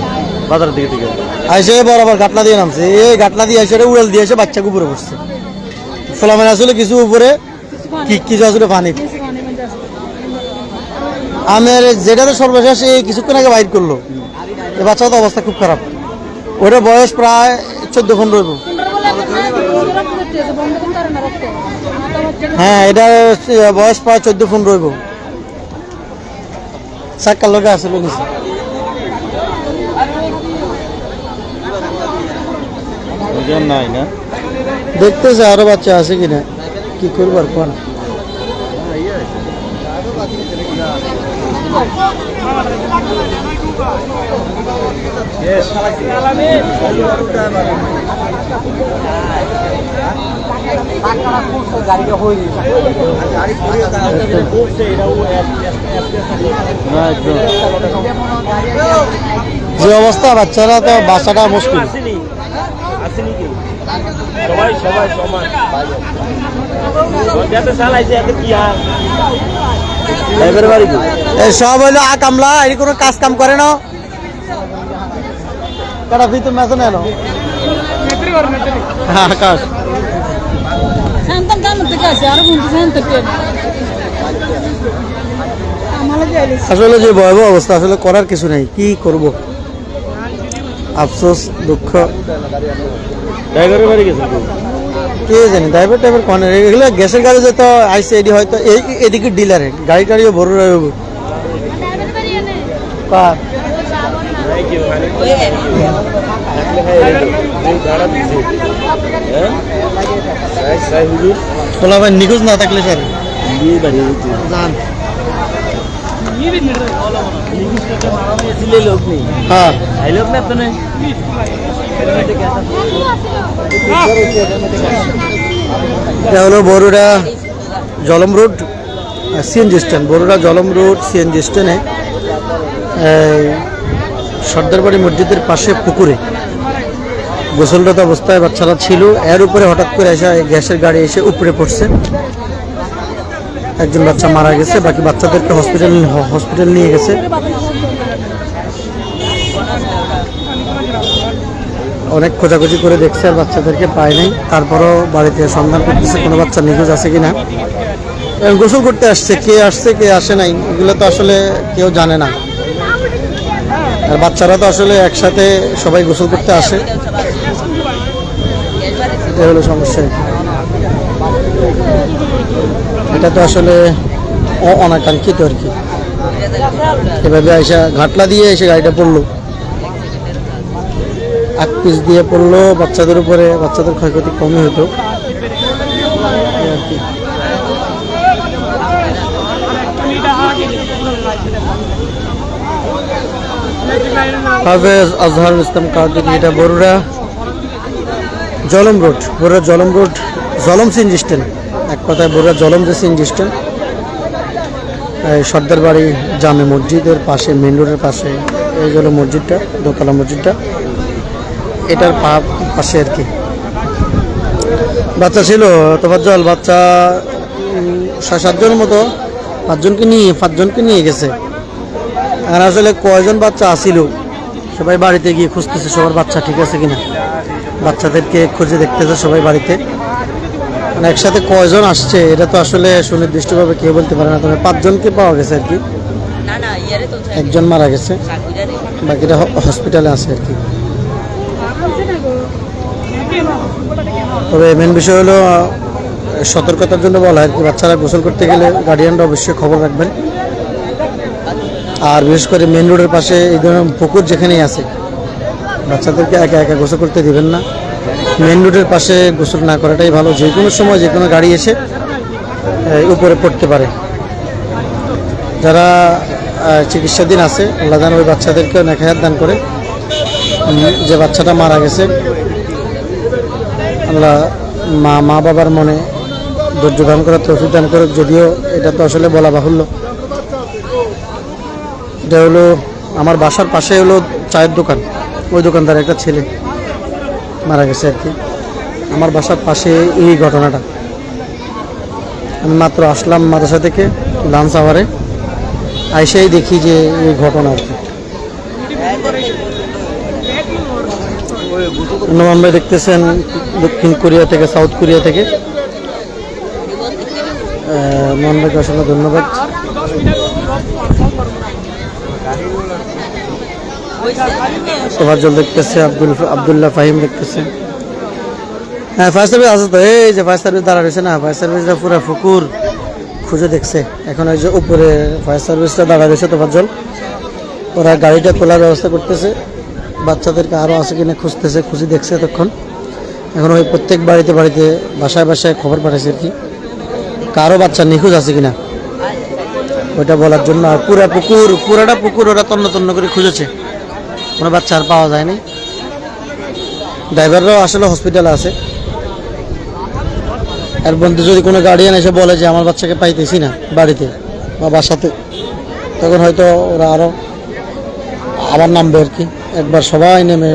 বাজারের দিকে থেকে আইসে বরাবর গাটলা দিয়ে নামছে, এই গাটলা দিয়ে আইসে উড়াল দিয়ে এসে বাচ্চাকে উপরে পড়ছে। ফলামেন আসলে কিছু উপরে, কিছু আসলে পানি। আমার যেটাতে সর্বশেষ কিছুক্ষণ আগে বাইর করলো, এই বাচ্চার তো অবস্থা খুব খারাপ। ওটার বয়স প্রায় 14-15 হইব। হ্যাঁ, এটা বয়স প্রায় 14-15 হইব। সাক্কার লোকে আসলে নিচে নাই না, দেখতেছে আরো বাচ্চা আছে কিনা, কি করবার কোন। যে অবস্থা বাচ্চারা তো বাচ্চাটা মুশকিল। সবাই সবাই সমান সব হইলো কামলা, এর কোনো কাজ কাম করে না। কাটা ভিতর মেশো নেন আকাশ আসলে যে ভয়াবহ অবস্থা, আসলে করার কিছু নেই, কি করব, আফসোস দুঃখ। ড্রাইভারের বাড়ি গেছে কে জানি, ড্রাইভার টাইভার কোন এগুলো গ্যাসের গাড়ি যেত আইসে, এডি হয়তো এদিকে ডিলারে গাড়ি টাড়িও বড় রইব। তোলা ভাই নিখোঁজ না থাকলে স্যার লোক নেই, হ্যাঁ লোক না তো নেই। এটা হলো Baruda Jalam road CNG stand, Baruda Jalam road CNG স্ট্যান্ডে সর্দারবাড়ি মসজিদের পাশে পুকুরে গোসলরত অবস্থায় বাচ্চারা ছিল, এর উপরে হঠাৎ করে এসে গ্যাসের গাড়ি এসে উপরে পড়ছে। একজন বাচ্চা মারা গেছে, বাকি বাচ্চাদেরকে হসপিটাল নিয়ে গেছে। অনেক খোঁজাখুঁজি করে দেখছে আর বাচ্চাদেরকে পায় নাই, তারপরও বাড়িতে সন্ধান করতেছে কোনো বাচ্চা নিখোঁজ আছে কিনা। গোসল করতে আসছে, কে আসছে কে আসে নাই এগুলো তো আসলে কেউ জানে না। আর বাচ্চারা তো আসলে একসাথে সবাই গোসল করতে আসে, এটা হলো সমস্যা। এটা তো আসলে অনাকাঙ্ক্ষিত আর কি। এভাবে এসে ঘাটলা দিয়ে এসে গাড়িটা পড়লো, এক পিস দিয়ে পড়লো বাচ্চাদের উপরে, বাচ্চাদের ক্ষয়ক্ষতি কমই হতো আর কি। হাফেজ আজহারুল ইসলাম কার্তিক। এটা Baruda Jalam road, Baruda Jalam road, Jalam CNG stand, এক কথায় বরুড়া জলম যে সিএনজি স্ট্যান্ড, সর্দার বাড়ি জামে মসজিদের পাশে, মেন রোডের পাশে এই হলো মসজিদটা, দোতলা মসজিদটা, এটার পাশে আর কি। বাচ্চা ছিল তোফাজ্জল, বাচ্চা 6-7জনের মতো, 5জনকে নিয়ে গেছে। আর আসলে কয়জন বাচ্চা আসিল সবাই বাড়িতে গিয়ে খুঁজতেছে সবার বাচ্চা ঠিক আছে কিনা, বাচ্চাদেরকে খুঁজে দেখতেছে সবাই বাড়িতে। মানে একসাথে কয়জন আসছে এটা তো আসলে সুনির্দিষ্টভাবে কেউ বলতে পারে না, তবে 5জনকে পাওয়া গেছে আর কি। একজন মারা গেছে, বাকিটা হসপিটালে আছে আর কি। তবে মেন বিষয় হলো সতর্কতার জন্য বলা হয় আর কি, বাচ্চারা গোসল করতে গেলে গার্ডিয়ানরা অবশ্যই খবর রাখবেন। আর বিশেষ করে মেন রোডের পাশে এই ধরনের পুকুর যেখানেই আছে, বাচ্চাদেরকে একা একা গোসল করতে দিবেন না। মেন রোডের পাশে গোসল না করাটাই ভালো, যে কোনো সময় যে কোনো গাড়ি এসে উপরে পড়তে পারে। যারা চিকিৎসাধীন আছে আল্লাহ জান ওই বাচ্চাদেরকেও নেখায়াত দান করে। যে বাচ্চাটা মারা গেছে আল্লাহ মা বাবার মনে ধৈর্য দান করে, তৌফিক দান করে। যদিও এটা তো আসলে বলা বাহুল্য। এটা হলো আমার বাসার পাশে হলো চায়ের দোকান, ওই দোকানদার একটা ছেলে মারা গেছে আর কি। আমার বাসার পাশে এই ঘটনাটা। আমি মাত্র আসলাম মাদ্রাসা থেকে লাঞ্চ আওয়ারে, আইসাই দেখি যে এই ঘটনা আর কি। নোমান ভাই দেখতেছেন দক্ষিণ কোরিয়া থেকে, সাউথ কোরিয়া থেকে। নোমান ভাইকে অসংখ্য ধন্যবাদ। তোফাজ্জল দেখতেছে, আব্দুল্লাহ ফাহিম দেখতেছে। হ্যাঁ ফায়ার সার্ভিস আছে তো, এই যে ফায়ার সার্ভিস দাঁড়া রয়েছে না, ফায়ার সার্ভিসটা পুরো পুকুর খুঁজে দেখছে। এখন ওই যে উপরে ফায়ার সার্ভিসটা দাঁড়া রয়েছে তোফাজ্জল, ওরা গাড়িটা খোলার ব্যবস্থা করতেছে, বাচ্চাদেরকে আরও আছে কিনা খুঁজতেছে, খুঁজে দেখছে তখন। এখন ওই প্রত্যেক বাড়িতে বাসায় বাসায় খবর পাঠাইছে আর কি, কারো বাচ্চা নিখোঁজ আছে কিনা ওইটা বলার জন্য। আর পুরাটা পুকুর ওরা তন্ন করে খুঁজেছে, কোনো বাচ্চা আর পাওয়া যায়নি। ড্রাইভাররাও আসলে হসপিটালে আছে। এর মধ্যে যদি কোনো গার্ডিয়ান এসে বলে যে আমার বাচ্চাকে পাইতেছি না বাড়িতে বা বাসাতে, তখন হয়তো ওরা আবার নামবে আর কি। একবার সবাই নেমে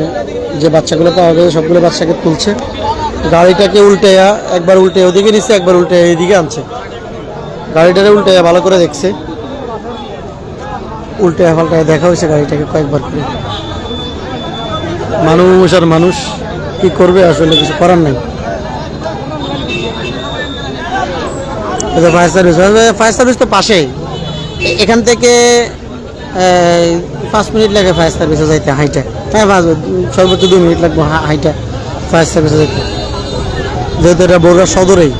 যে বাচ্চাগুলো পাওয়া গেছে সবগুলো বাচ্চাকে তুলছে, গাড়িটাকে একবার উল্টে ওদিকে নিচ্ছে, একবার উল্টে এইদিকে আনছে। গাড়িটারে উল্টে ভালো করে দেখছে, উল্টে পাল্টায় দেখা হয়েছে গাড়িটাকে কয়েকবার করে। মানুষ আর মানুষ কি করবে, আসলে কিছু করার নাই। ফায়ার সার্ভিস তো পাশেই, এখান থেকে 5 মিনিট লাগে ফায়ার সার্ভিসে যাইতে হাইটা। হ্যাঁ সর্বোচ্চ 2 মিনিট লাগবে হাইটা ফায়ার সার্ভিসে যাইতে, যেহেতু এটা বগুড়া সদরেই।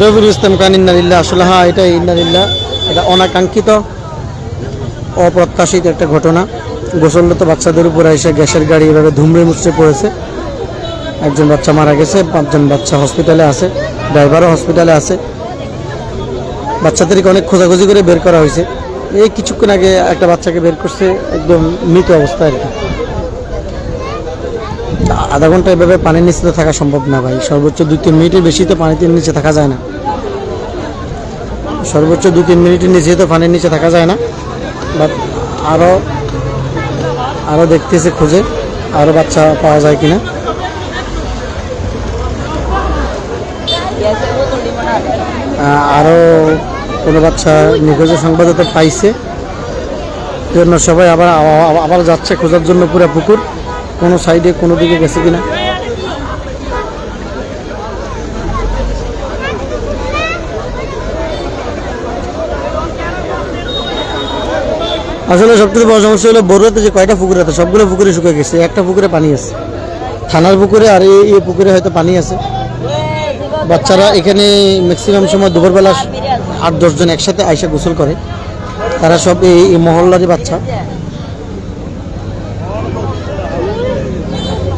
রবিউল ইসলাম খান ইন্নালিল্লাহ, আসলে হ্যাঁ এটাই ইন্নালিল্লাহ। এটা অনাকাঙ্ক্ষিত অপ্রত্যাশিত একটা ঘটনা। গোসলরত বাচ্চাদের উপরে এসে গ্যাসের গাড়ি এভাবে ধুমড়ে মুচড়ে পড়েছে। একজন বাচ্চা মারা গেছে, 5জন বাচ্চা হসপিটালে আছে, ড্রাইভারও হসপিটালে আছে। বাচ্চাদেরকে অনেক খোঁজাখুঁজি করে বের করা হয়েছে। এই কিছুক্ষণ আগে একটা বাচ্চাকে বের করছে একদম মৃত অবস্থা আর কি। আধা ঘন্টা এভাবে পানির নিচে তো থাকা সম্ভব না ভাই, সর্বোচ্চ 2-3 মিনিটের বেশি তো পানিতে নিচে থাকা যায় না, সর্বোচ্চ 2-3 মিনিটের নিচে তো পানির নিচে থাকা যায় না। বাট আরও দেখতেছে খুঁজে আরও বাচ্চা পাওয়া যায় কিনা। আরও কোনো বাচ্চা নিখোঁজের সংবাদ তো পাইছে, জন্য সবাই আবার আবার যাচ্ছে খোঁজার জন্য পুরো পুকুর, কোনো সাইডে কোনো দিকে গেছে কিনা। আসলে সবথেকে বড় সমস্যা হলো বড়ুয়াতে যে কয়টা পুকুর আছে সবগুলো পুকুরে শুকিয়ে গেছে, একটা পুকুরে পানি আছে, থানার পুকুরে, আর এই পুকুরে হয়তো পানি আছে। বাচ্চারা এখানে ম্যাক্সিমাম সময় দুপুরবেলা 8-10 জন একসাথে আইসা গোসল করে, তারা সব এই মহল্লারই বাচ্চা।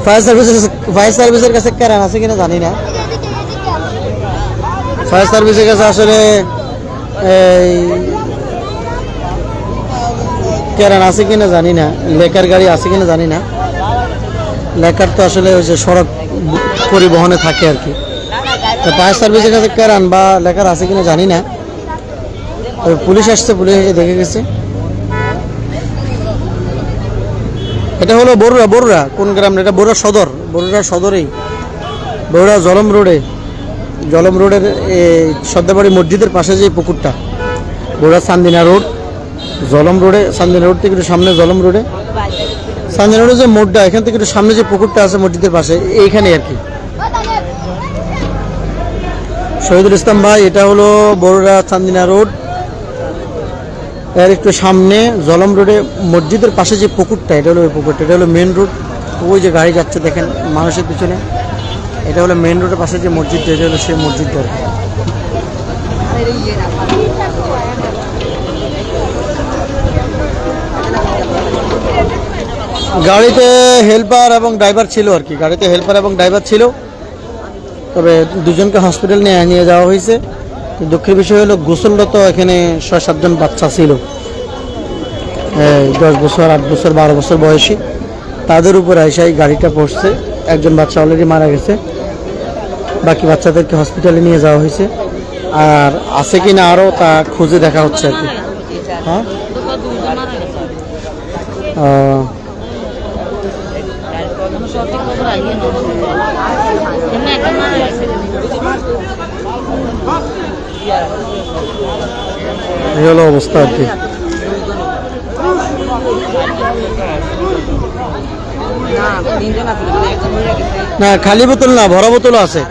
ফায়ার সার্ভিসের কাছে ক্যারান আছে কিনা জানি না, ফায়ার সার্ভিসের কাছে আসলে ক্যারান আছে কিনা জানি না, লেকার গাড়ি আছে কিনা জানি না। লেকার তো আসলে ওই যে সড়ক পরিবহনে থাকে আর কি, তো ফায়ার সার্ভিসের কাছে ক্যারান বা লেকার আছে কিনা জানি না। পুলিশ আসছে, পুলিশ এসে দেখে গেছে। এটা হলো বড়ুয়া কোন গ্রাম? এটা বড়ুয়া সদর, বড়ুয়া সদরেই, বড়ুয়া জলম রোডের সর্দাবাড়ি মসজিদের পাশে যে পুকুরটা, বড়ুয়া চান্দিনা রোড, জলম রোডে, চান্দিনা রোড থেকে একটু সামনে জলম রোডে, চান্দিনা রোডে যে মোড়টা, এখান থেকে একটু সামনে যে পুকুরটা আছে মসজিদের পাশে, এইখানে আর কি। শহীদুল ইসলাম ভাই, এটা হলো বড়ুয়া চান্দিনা রোড, এর একটু সামনে জলম রোডে মসজিদের পাশে যে পুকুরটা, এটা হলো ওই পুকুরটা, এটা হলো মেন রোড। ওই যে গাড়ি যাচ্ছে দেখেন মানুষের পিছনে, এটা হলো মেন রোডের পাশে যে মসজিদটা, এটা হলো সেই মসজিদটা। গাড়িতে হেল্পার এবং ড্রাইভার ছিল আর কি, গাড়িতে হেল্পার এবং ড্রাইভার ছিল, তবে দুজনকে হসপিটাল নিয়ে যাওয়া হয়েছে। দুঃখের বিষয় হলো গোসলরত এখানে 6-7 জন বাচ্চা ছিল, 10 বছর, 8 বছর, 12 বছর বয়সী, তাদের উপর আইসাই গাড়িটা পড়ছে। একজন বাচ্চা অলরেডি মারা গেছে, বাকি বাচ্চাদেরকে হসপিটালে নিয়ে যাওয়া হয়েছে। আর আছে কি না আরও তা খুঁজে দেখা হচ্ছে আর কি। হ্যাঁ, এই হলো অবস্থা আর কি। না খালি বোতল না, ভরা বোতলও আছে।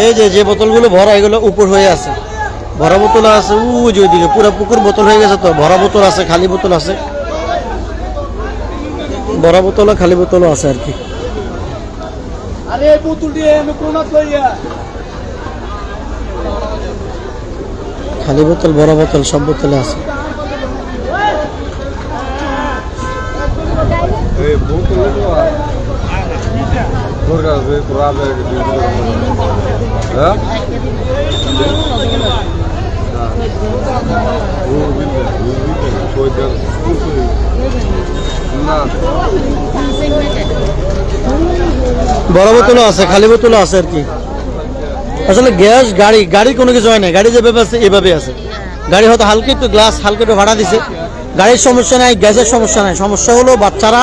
এই যে বোতলগুলো ভরা, এগুলো উপর হয়ে আছে, ভরা বোতল আছে। ওই যে ওইদিকে পুরো পুকুর বোতল হয়ে গেছে, তো ভরা বোতল আছে, খালি বোতল আছে, ভরা বোতল খালি বোতলও আছে আর কি। খালি বোতল, বড় বোতল, সব বোতলে আছে। বড় বোতলও আছে, খালি বোতলও আছে আর কি। আসলে গ্যাস গাড়ি কোনো কিছু হয় না, গাড়ি যেভাবে আছে এভাবে আছে। গাড়ি হয়তো হালকা একটু গ্লাস, হালকা একটু ভাড়া দিছে, গাড়ির সমস্যা নাই, গ্যাসের সমস্যা নাই। সমস্যা হলো বাচ্চারা,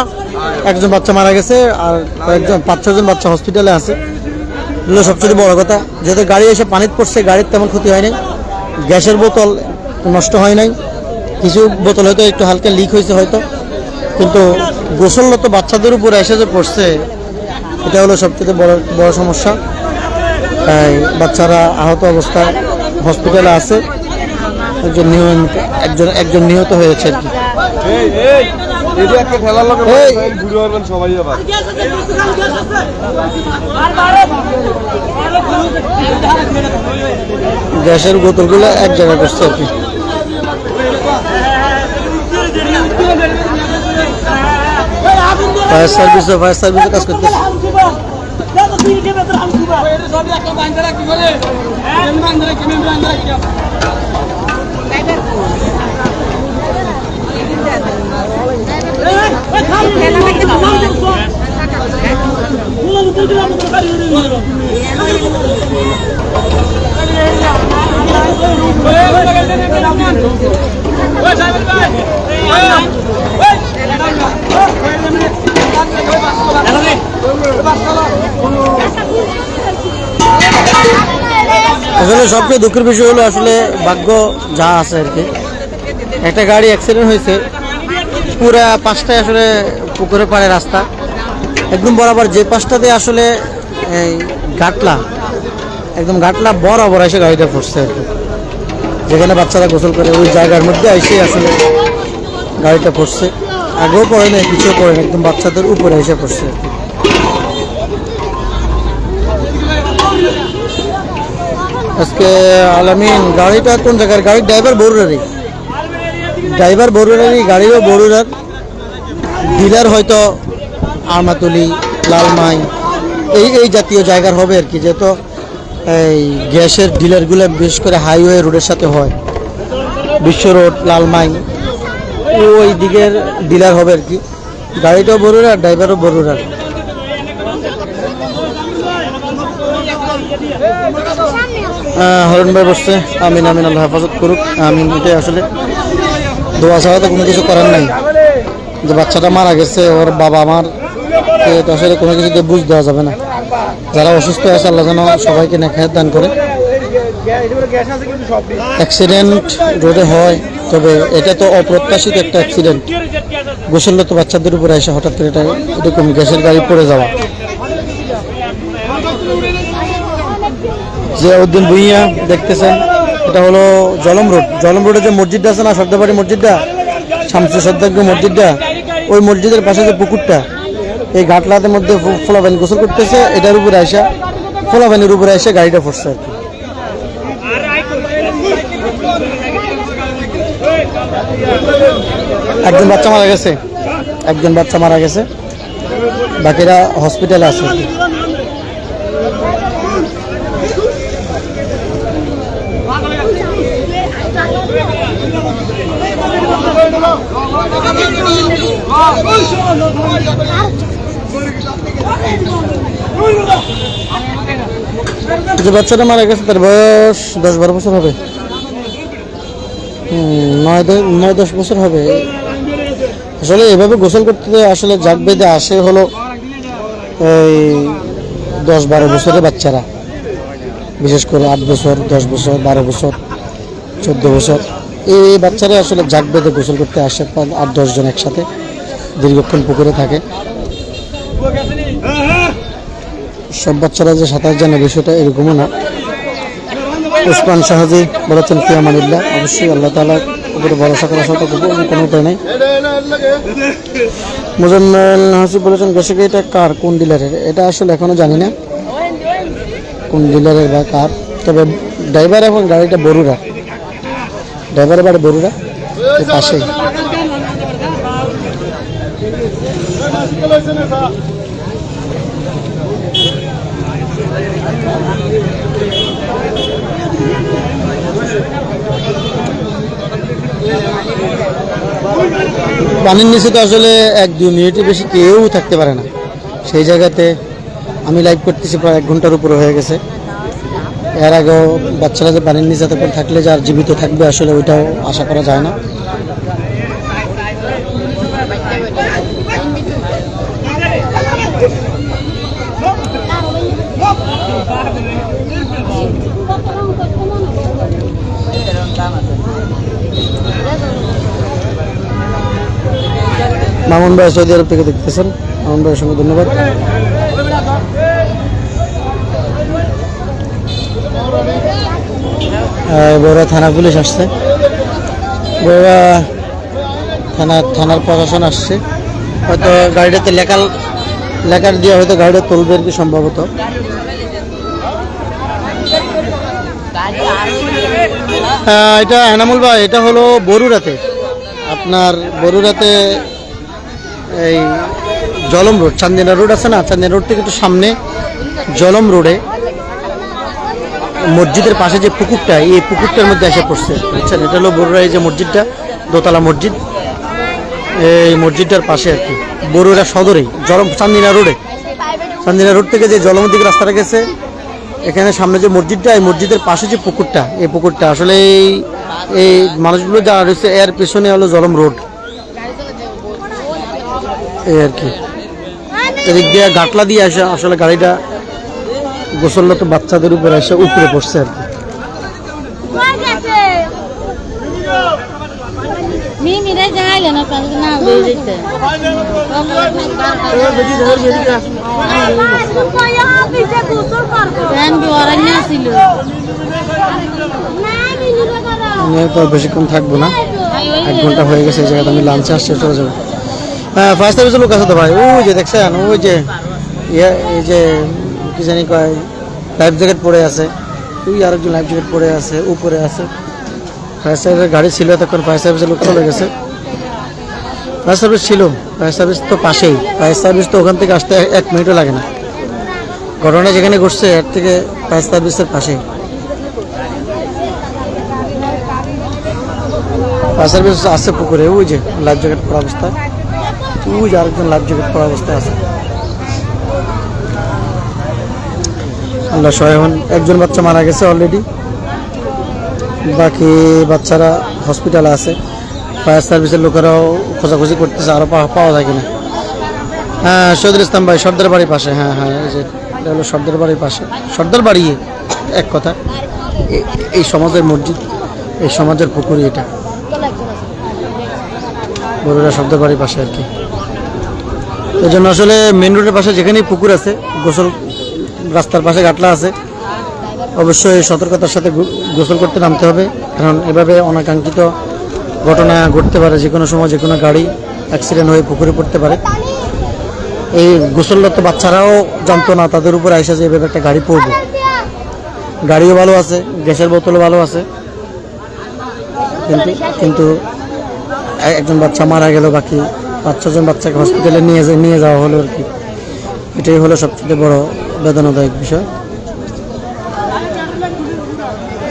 একজন বাচ্চা মারা গেছে, আর কয়েকজন 5-6 জন বাচ্চা হসপিটালে আছে, এগুলো সবচেয়ে বড় কথা। যেহেতু গাড়ি এসে পানিতে পড়ছে, গাড়ির তেমন ক্ষতি হয় নাই, গ্যাসের বোতল নষ্ট হয় নাই, কিছু বোতল হয়তো একটু হালকা লিক হয়েছে হয়তো, কিন্তু গোসলরত বাচ্চাদের উপরে এসে যে পড়ছে, এটা হলো সবচেয়ে বড় সমস্যা। বাচ্চারা আহত অবস্থায় হসপিটালে আছে, একজন নিহত হয়েছে আর কি। গ্যাসের বোতলগুলো এক জায়গায় করছে আর কি। ফায়ার সার্ভিসে কাজ করতেছে। আসলে সবচেয়ে দুঃখের বিষয় হলো আসলে ভাগ্য যা আছে আর কি। একটা গাড়ি অ্যাক্সিডেন্ট হয়েছে, পুরা পাশটায় আসলে পুকুরে পাড়ে রাস্তা, একদম বরাবর যে পাশটাতে আসলে এই ঘাটলা, একদম ঘাটলা বরাবর এসে গাড়িটা পড়ছে আর কি। যেখানে বাচ্চারা গোসল করে ওই জায়গার মধ্যে এসে আসলে গাড়িটা পড়ছে। আগেও পড়ে না, পিছিয়েও পড়ে না, একদম বাচ্চাদের উপরে এসে পড়ছে আর কি। আজকে আলামিন গাড়িটা কোন জায়গার গাড়ির ড্রাইভার বরুরারি, গাড়িও বরুরার, ডিলার হয়তো আরমাতুলি, লালমাই এই জাতীয় জায়গার হবে আর কি। যেহেতু এই গ্যাসের ডিলারগুলো বিশেষ করে হাইওয়ে রোডের সাথে হয়, বিশ্ব রোড, লালমাই ওই দিকের ডিলার হবে আর কি। গাড়িটাও বরুরার, ড্রাইভারও বরুরার। হরণ ভাই বসছে, আমিন আমিন, আল্লাহ হেফাজত করুক, আমিন। এটাই আসলে দোয়া ছাড়া তো কোনো কিছু করার নাই। যে বাচ্চাটা মারা গেছে, ওর বাবা মার তো আসলে কোনো কিছুতে বুঝ দেওয়া যাবে না। যারা অসুস্থ আছে আল্লাহ যেন সবাইকে নেখায়াত দান করে। অ্যাক্সিডেন্ট রোডে হয়, তবে এটা তো অপ্রত্যাশিত একটা অ্যাক্সিডেন্ট। গোসলরত বাচ্চাদের উপরে এসে হঠাৎ করে এটা এরকম গ্যাসের গাড়ি পড়ে যাওয়া। জিয়াউদ্দিন ভুঁইয়া দেখতেছেন, এটা হলো জলম রোড। জলম রোডে যে মসজিদটা আছে না, সর্দাবাড়ি মসজিদটা, শামসুর সর্দার মসজিদটা, ওই মসজিদের পাশে যে পুকুরটা, এই ঘাটলাতের মধ্যে ফোলাবাইন গোসল করতেছে, এটার উপরে আসা ফোলাবাইনের উপরে এসে গাড়িটা পড়ছে আর কি। একজন বাচ্চা মারা গেছে, বাকিরা হসপিটালে আছে আর কি। যে বাচ্চাটা মারা গেছে তার বয়স 10-12 বছর হবে, 9-10 বছর হবে। আসলে এভাবে গোসল করতে আসলে জাগ বেঁধে আসে হলো এই 10-12 বছরের বাচ্চারা, বিশেষ করে 8 বছর, 10 বছর, 12 বছর, 14 বছর, এই বাচ্চারা আসলে জাগ বেঁধে গোসল করতে আসে। 8-10 জন একসাথে দীর্ঘক্ষণ পুকুরে থাকে। সব বাচ্চারা যে সাঁতার জানে বিষয়টা এরকমও না। উসমান শাহজি বলেছেন ফি আমানিল্লাহ, অবশ্যই আল্লাহ তাআলার উপরে ভরসা করা ছাড়া কোনো উপায় নেই। মুজাম্মেল হাসিব বলেছেন গ্যাসের গাড়িটা কার, কোন ডিলারের, এটা আসলে এখনো জানি না কোন ডিলারের বা কার। তবে ড্রাইভার এবং গাড়িটা বরুরা, ড্রাইভারের বাড়ি বরুরা, পাশেই। পানির নিচে তো আসলে 1-2 মিনিটের বেশি কেউ থাকতে পারে না। সেই জায়গাতে আমি লাইভ করতেছি প্রায় 1 ঘন্টার উপরে হয়ে গেছে। এর আগেও বাচ্চারা যে পানির নিচে থাকলে যে আর জীবিত থাকবে আসলে ওইটাও আশা করা যায় না। মামুন ভাই সৌদি আরব থেকে দেখতেছেন, মামুন ভাইয়ের সঙ্গে ধন্যবাদ। বড় থানা পুলিশ আসছে, বড় থানার প্রশাসন আসছে। হয়তো গাড়িটাতে লেখার দিয়ে হয়তো গাড়িটা তুলবে আর কি সম্ভবত। এটা এনামুল ভাই, এটা হলো বরুরাতে, আপনার বরুরাতে এই জলম রোড, চান্দিনা রোড আছে না, চান্দিনা রোড থেকে একটু সামনে জলম রোডে মসজিদের পাশে যে পুকুরটা, এই পুকুরটার মধ্যে এসে পড়ছে, বুঝছেন। এটা হলো বরুরা, এই যে মসজিদটা, দোতলা মসজিদ, এই মসজিদটার পাশে আর কি, বরুরা সদরেই চান্দিনা রোড থেকে যে জলমের দিকে রাস্তাটা গেছে, এখানে সামনে যে মসজিদটা, এই মসজিদের পাশে যে পুকুরটা, এই পুকুরটা আসলে এই মানুষগুলো যা রয়েছে এর পেছনে হলো জলম রোড। এই আর কি। এদিক দিয়ে গাটলা দিয়ে আসে আসলে গাড়িটা গোসলরত বাচ্চাদের উপরে এসে উপরে পড়ছে আর কি। বেশিক্ষণ থাকবো না, 1 ঘন্টা হয়ে গেছে এই জায়গাতে। আমি লাঞ্চে আসছি, চলে যাবো। হ্যাঁ, ফায়ার সার্ভিসের লোক আছে তো ভাই, ওই যে দেখছেন, ওই যে এই যে কি জানি কয় লাইফ জ্যাকেট পরে আছে, ওই আরেকজন লাইফ জ্যাকেট পরে আছে, উপরে আছে। ফায়ার সার্ভিসের গাড়ি ছিল তখন, ফায়ার সার্ভিসের লোক চলে গেছে। ফায়ার সার্ভিস ছিল, ফায়ার সার্ভিস তো পাশেই, ফায়ার সার্ভিস তো ওখান থেকে আসতে 1 মিনিটও লাগে না। ঘটনা যেখানে ঘটছে এর থেকে ফায়ার সার্ভিসের পাশেই। ফায়ার সার্ভিস আছে পুকুরে, ওই যে লাইফ জ্যাকেট পরা অবস্থায়, ওই যে আরেকজন লাইফ জ্যাকেট পরা অবস্থায় আছে। আল্লাহ সহায় হন। একজন বাচ্চা মারা গেছে অলরেডি, বাকি বাচ্চারা হসপিটালে আছে। ফায়ার সার্ভিসের লোকেরাও খোঁজাখুঁজি করতেছে, আরও পাওয়া যায় কিনা। হ্যাঁ, শহীদুল ইসলাম ভাই, সর্দার বাড়ির পাশে। হ্যাঁ হ্যাঁ, এই যে এটা হলো সর্দার বাড়ির পাশে। সর্দার বাড়ি এক কথা, এই সমাজের মসজিদ, এই সমাজের পুকুরি এটা, বড়রা সর্দার বাড়ির পাশে আর কি। এই জন্য আসলে মেন রোডের পাশে যেখানেই পুকুর আছে, গোসল রাস্তার পাশে গাটলা আছে, অবশ্যই সতর্কতার সাথে গোসল করতে নামতে হবে, কারণ এভাবে অনাকাঙ্ক্ষিত ঘটনা ঘটতে পারে। যে কোনো সময় যে কোনো গাড়ি অ্যাক্সিডেন্ট হয়ে পুকুরে পড়তে পারে। এই গোসলরত বাচ্চারাও জানতো না তাদের উপর আইসা যে এভাবে একটা গাড়ি পড়বে। গাড়িও ভালো আছে, গ্যাসের বোতলও ভালো আছে, কিন্তু একজন বাচ্চা মারা গেল, বাকি 5-6 জন বাচ্চাকে হসপিটালে নিয়ে যাওয়া হলো আর কি। এটাই হলো সবচেয়ে বড় বেদনাদায়ক বিষয়।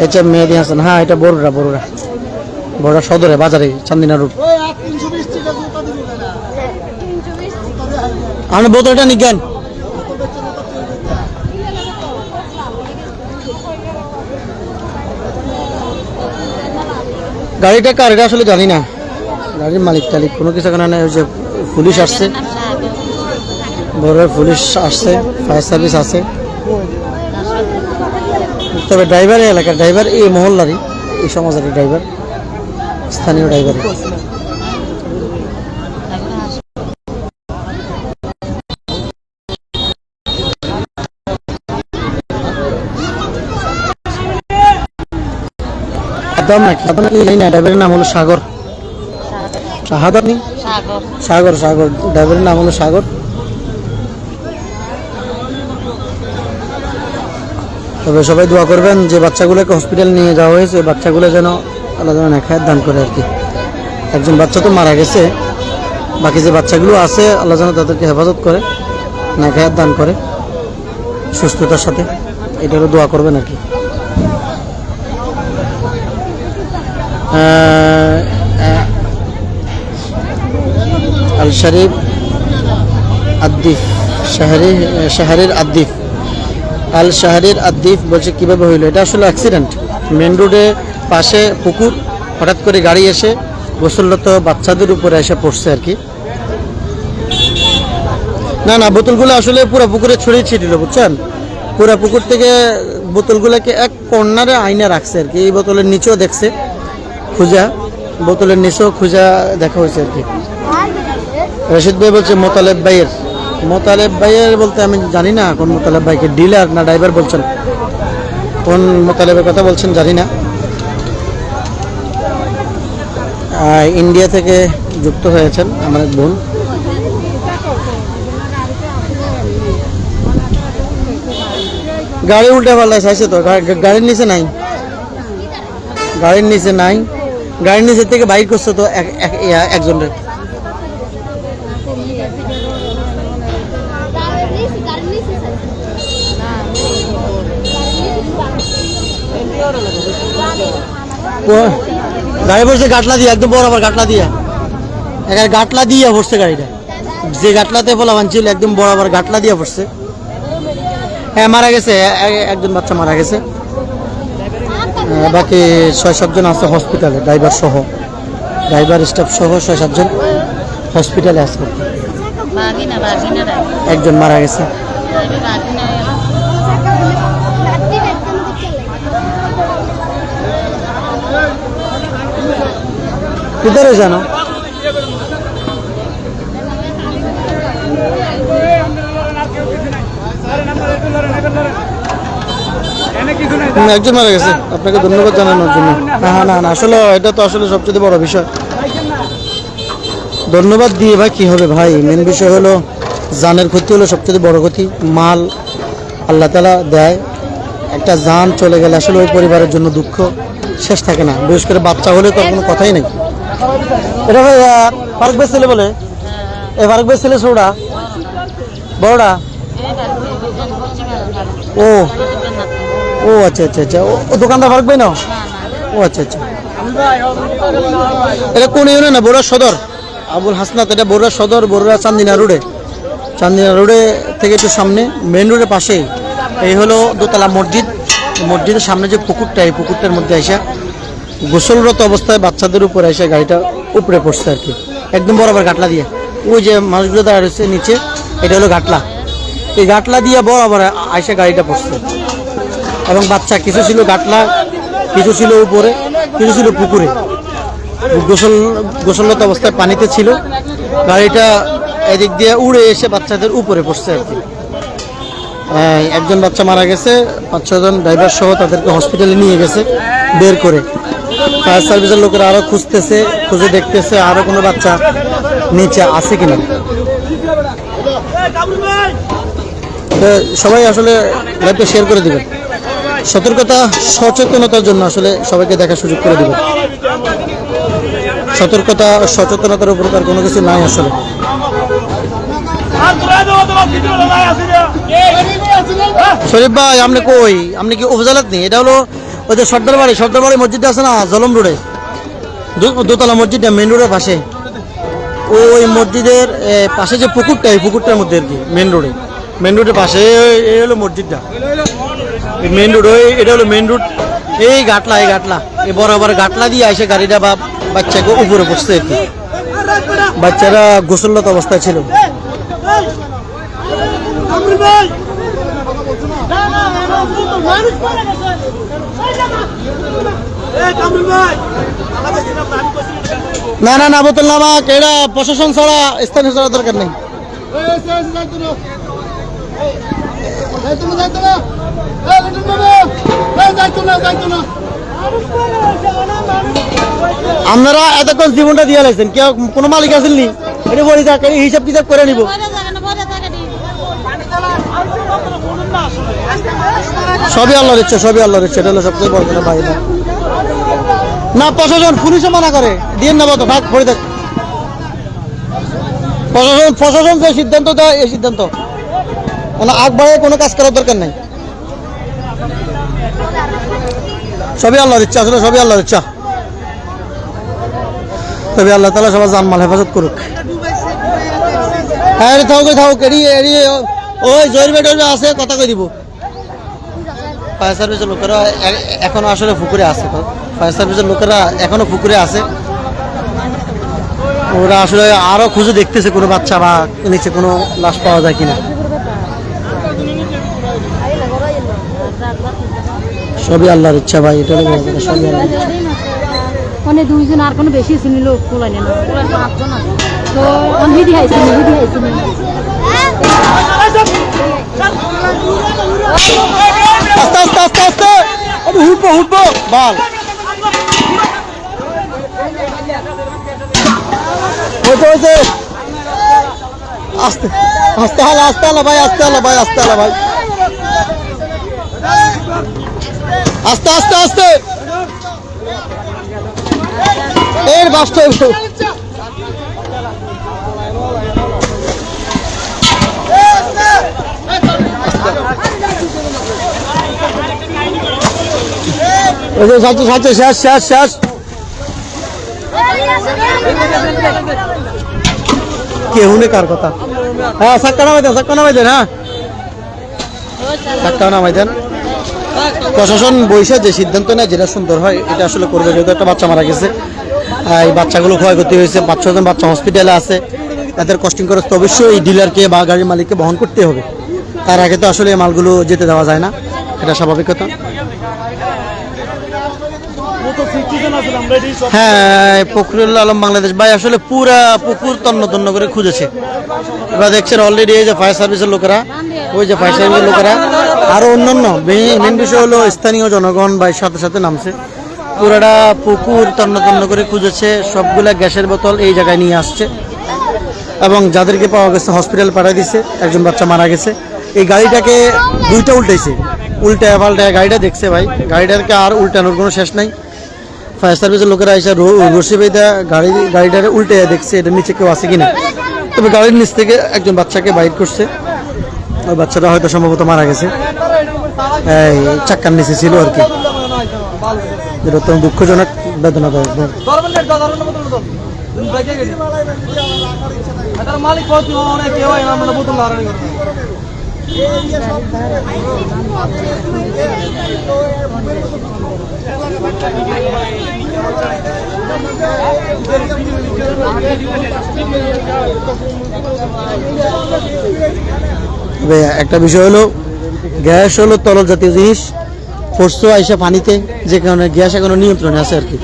এটা মেহেদি হাসান, হ্যাঁ এটা বড়রা সদরে বাজারে, চান্দিনা রোড। আমার বোতলটা নিজ্ঞান। গাড়িটা কার এটা আসলে জানি না, গাড়ির মালিক টালিক কোনো কিছু কারণে নাই। ওই যে পুলিশ আসছে, বড় পুলিশ আসছে, ফায়ার সার্ভিস আছে, তবে ড্রাইভার এই এলাকার ড্রাইভার, এই মহল্লারই, এই সমাজের ড্রাইভার, স্থানীয় ড্রাইভার। ড্রাইভারের নাম হলো সাগর, সাগর। ড্রাইভারের নাম হলো সাগর। তবে সবাই দোয়া করবেন যে বাচ্চাগুলোকে হসপিটাল নিয়ে যাওয়া হয়েছে, বাচ্চাগুলো যেন আল্লাহ যেন নেখায়াত দান করে আর কি। একজন বাচ্চা তো মারা গেছে, বাকি যে বাচ্চাগুলো আছে আল্লাহ যেন তাদেরকে হেফাজত করে, নেখায়াত দান করে সুস্থতার সাথে, এটারও দোয়া করবেন আর কি। আল শরীফ আদ্দিফ, শাহরির আদ্দিফ, আল শাহরির আদ্দিফ বলছে কিভাবে হইলো। এটা আসলে অ্যাক্সিডেন্ট, মেন রোডে পাশে পুকুর, হঠাৎ করে গাড়ি এসে গোসলরত বাচ্চাদের উপরে এসে পড়ছে আর কি। না বোতলগুলো আসলে পুরো পুকুরে ছড়িয়ে ছিটিল, বুঝছেন, পুরো পুকুর থেকে বোতলগুলোকে এক কর্নারে আইনা রাখছে আর কি। এই বোতলের নিচেও দেখছে খুঁজা, বোতলের নিচেও খুঁজা দেখা হয়েছে আর কি। রশিদ ভাই বলছে মোতালেব ভাইয়ের বলতে আমি জানি না কোন মোতালেব ভাইকে, ডিলার না ড্রাইভার বলছেন, কোন মোতালেবের কথা বলছেন জানি না। ইন্ডিয়া থেকে যুক্ত হয়েছেন আমার এক বোন। গাড়ি উল্টে পাল্টা চাইছে তো, গাড়ির নিচে নাই, গাড়ির নিচে থেকে বাইর করছে তো একজনের। গাড়ি পড়ছে গাটলা দিয়ে, একদম বরাবর গাটলা দিয়ে পড়ছে গাড়িটা, যে গাটলাতে বলা মানছিল একদম বরাবর গাটলা দিয়ে পড়ছে। হ্যাঁ মারা গেছে, একজন বাচ্চা মারা গেছে, বাকি 6-7 জন আছে হসপিটালে, ড্রাইভার স্টাফ সহ 6-7 জন হসপিটালে আছে। একজন মারা গেছে। কিধারে জানো? একজন মারা গেছে, আপনাকে ধন্যবাদ জানানোর জন্য। না আসলে এটা তো আসলে সবচেয়ে বড় বিষয়। ধন্যবাদ দিয়ে ভাই কি হবে ভাই, মেন বিষয় হলো জানের ক্ষতি হলো সবচেয়ে বড় ক্ষতি। মাল আল্লাহ তাআলা দেয়, একটা জান চলে গেলে আসলে ওই পরিবারের জন্য দুঃখ শেষ থাকে না। বিশেষ করে বাচ্চা হলে তো কোনো কথাই নেই। এটা ভাই ফারুক ভাই ছেলে বলে, এই ফারুক ভাই ছেলে ছোড়া বড়টা? ও ও আচ্ছা আচ্ছা আচ্ছা, ও দোকানদার ফারুক ভাই না? ও আচ্ছা আচ্ছা। এটা কোন ইউনিয়ন? না বড়ুয়া সদর, আবুল হাসনাত। এটা বড়ুয়া সদর, বড়ুয়া চান্দিনা রোডে, চান্দিনা রোডে থেকে একটু সামনে মেন রোডের পাশেই এই হলো দোতলা মসজিদ। মসজিদের সামনে যে পুকুরটা, এই পুকুরটার মধ্যে এসে গোসলরত অবস্থায় বাচ্চাদের উপরে এসে গাড়িটা উপরে পড়ছে আর কি, একদম বরাবর গাটলা দিয়ে। ওই যে মানুষগুলো দাঁড়িয়ে রয়েছে নিচে, এটা হলো গাটলা, এই গাটলা দিয়ে বরাবর এসে গাড়িটা পড়ছে। এবং বাচ্চা কিছু ছিল গাটলা, কিছু ছিল উপরে, কিছু ছিল পুকুরে। গোসলরত অবস্থায় পানিতে ছিল, গাড়িটা এদিক দিয়ে উড়ে এসে বাচ্চাদের উপরে পড়ছে আর কি। একজন বাচ্চা মারা গেছে, 5-6 জন ড্রাইভার সহ তাদেরকে হসপিটালে নিয়ে গেছে বের করে। ফায়ার সার্ভিসের লোকেরা আরো খুঁজতেছে, খুঁজে দেখতেছে আরো কোনো বাচ্চা নিচে আছে কিনা। সবাই আসলে লাইভটা শেয়ার করে দিবেন, সতর্কতা সচেতনতার জন্য আসলে সবাইকে দেখার সুযোগ করে দিবেন। সতর্কতা সচেতনতার উপর তার কোনো কিছু নাই আসলে। শরীফ ভাই আপনি কই? আপনি কি উপজেলাত নেই? এটা হলো ওই যে সর্দার বাড়ি মসজিদটা আছে না জলম রোডে, দোতলা মসজিদটা মেন রোডের পাশে। ওই মসজিদের পাশে যে পুকুরটা, এই পুকুরটার মধ্যে আর কি, মেন রোডের পাশে এই হলো মসজিদটা, মেন রোড। এটা হলো মেন রোড, এই গাটলা এই বরাবর গাটলা দিয়ে এসে গাড়িটা বা বাচ্চাকে উপরে পড়ছে আর কি। বাচ্চারা গোসলরত অবস্থায় ছিল। না বোতল নামা, এটা প্রশাসন ছাড়া স্থানীয় ছাড়া দরকার নেই। আপনারা এতক্ষণ জীবনটা দিয়ে লাগছেন, কেউ কোনো মালিক আসেননি? এটা বলি থাক, হিসাব কিতাব করে নিব। সবই আল্লাহর ইচ্ছা, এটা হলো সবচেয়ে বড় কথা ভাই। না প্রশাসন পুলিশও মানা করে দিয়ে নেবো তো ভাগ পড়ে দেখ। প্রশাসন যে সিদ্ধান্ত দেয় এই সিদ্ধান্ত, আগ বাড়িয়ে কোনো কাজ করার দরকার নেই। সবই আল্লাহর ইচ্ছা, আসলে সবই আল্লাহর ইচ্ছা। তবে আল্লাহ তাআলা সবার জানমাল হেফাজত করুক। হ্যাঁ থাকুক ওই জরিবে আছে, কথা কই দিব। ফায়ার সার্ভিসের লোকেরা এখনো আসলে পুকুরে আছে, ওরা আসলে আরো খুঁজে দেখতেছে কোনো বাচ্চা বা নিচে কোনো লাশ পাওয়া যায় কিনা। সবই আল্লাহর ইচ্ছা ভাই, এটা সবই আল্লাহর ইচ্ছা। মানে 2 জন আর কোনো বেশি ছিল লোক কোলাই না, 8 জন আছে তো অনহিদি আইছে। আস্তে উঠবো বাল। আস্তে আলা ভাই, আস্তে এর বাস্ত শেষ। কেউ নেই কার কথা। হ্যাঁ সাক্কা নামাই দেন, হ্যাঁ সাক্কা নামাই দেন। প্রশাসন বৈশা যে সিদ্ধান্ত নেয় যেটা সুন্দর হয় এটা আসলে করবে। যেহেতু একটা বাচ্চা মারা গেছে, এই বাচ্চাগুলো ক্ষয়ক্ষতি হয়েছে, 5-6 জন বাচ্চা হসপিটালে আছে, এদের কস্টিং খরচ তো অবশ্যই এই ডিলারকে বা গাড়ির মালিককে বহন করতে হবে। তার আগে তো আসলে এই মালগুলো যেতে দেওয়া যায় না, এটা স্বাভাবিক কথা। হ্যাঁ, ফখরুল আলম বাংলাদেশ ভাই আসলে পুরা পুকুর তন্ন তন্ন করে খুঁজেছে। এবার দেখছেন অলরেডি এই যে ফায়ার সার্ভিসের লোকেরা, ওই যে ফায়ার সার্ভিসের লোকেরা, আরো অন্যান্য মেন বিষয় হলো স্থানীয় জনগণ ভাই সাথে সাথে নামছে। পুরাটা পুকুর তন্ন তন্ন করে খুঁজেছে, সবগুলা গ্যাসের বোতল এই জায়গায় নিয়ে আসছে এবং যাদেরকে পাওয়া গেছে হসপিটাল পাঠিয়ে দিছে। একজন বাচ্চা মারা গেছে। এই গাড়িটাকে দুইটা উল্টাইছে, উল্টায় পাল্টায় গাড়িটা দেখছে ভাই, গাড়িটাকে আর উল্টানোর কোনো শেষ নাই। ফায়ার সার্ভিসের লোকেরা এসে রশি বেঁধে গাড়িটারে উল্টে দেখছে এটা নিচে কেউ আছে কিনা। তবে গাড়ির নিচ থেকে একজন বাচ্চাকে বাইর করছে, ওই বাচ্চাটা হয়তো সম্ভবত মারা গেছে, এই চাক্কার নিচে ছিল আর কি। এটা অত্যন্ত দুঃখজনক, বেদনাদায়ক। একটা বিষয় হলো গ্যাস হলো তরল জাতীয় জিনিস, পড়ছো আইসা পানিতে, যে কারণে গ্যাস এখনো নিয়ন্ত্রণে আছে আর কি।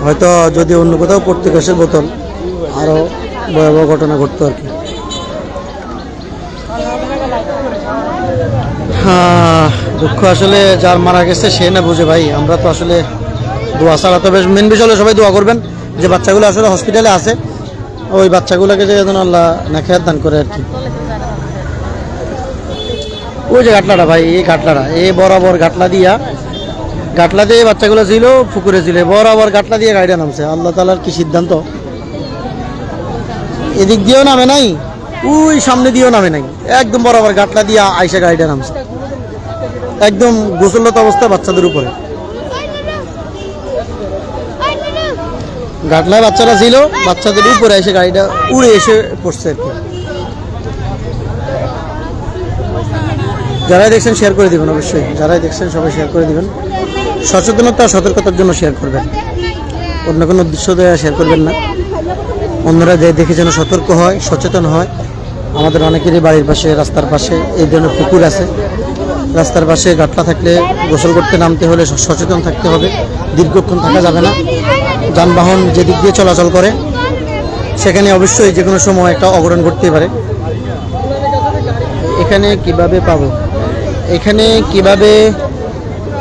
হয়তো যদি অন্য কোথাও পড়তো গ্যাসের বোতল আরো ভয়াবহ ঘটনা ঘটতো আর কি। হ্যাঁ, দুঃখ আসলে যার মারা গেছে সে না বুঝে ভাই। আমরা তো আসলে দোয়া ছাড়া তো বেশ, মেন বিষয় হলো সবাই দোয়া করবেন যে বাচ্চাগুলো আসলে হসপিটালে আছে, ওই বাচ্চাগুলোকে যে যেন আল্লাহ নেখায়াত দান করে আর কি। ওই যে ঘাটলাটা ভাই, এই ঘাটলাটা এই বরাবর ঘাটলা দিয়ে বাচ্চাগুলো ছিল, পুকুরে ছিল, বরাবর ঘাটলা দিয়ে গাড়িটা নামছে। আল্লাহ তাআলার কি সিদ্ধান্ত, এদিক দিয়েও নামে নাই, ওই সামনে দিয়েও নামে নাই, একদম বরাবর ঘাটলা দিয়ে আইসা গাড়িটা নামছে, একদম গোসলরত অবস্থা বাচ্চাদের উপরে। ঘাটলায় বাচ্চারা ছিল, বাচ্চাদের উপরে এসে গাড়িটা উড়ে এসে পড়ছে আর কি। যারাই দেখছেন শেয়ার করে দিবেন, অবশ্যই যারাই দেখছেন সবাই শেয়ার করে দিবেন। সচেতনতা সতর্কতার জন্য শেয়ার করবেন, অন্য কোনো উদ্দেশ্য দেওয়া শেয়ার করবেন না। অন্যরা দেখে যেন সতর্ক হয়, সচেতন হয়। আমাদের অনেকেরই বাড়ির পাশে, রাস্তার পাশে এই ধরনের পুকুর আছে। রাস্তার পাশে ঘাটলা থাকলে গোসল করতে নামতে হলে সচেতন থাকতে হবে, দীর্ঘক্ষণ থাকা যাবে না। যানবাহন যেদিক দিয়ে চলাচল করে সেখানে অবশ্যই যে কোনো সময় একটা অঘটন ঘটতেই পারে। এখানে কিভাবে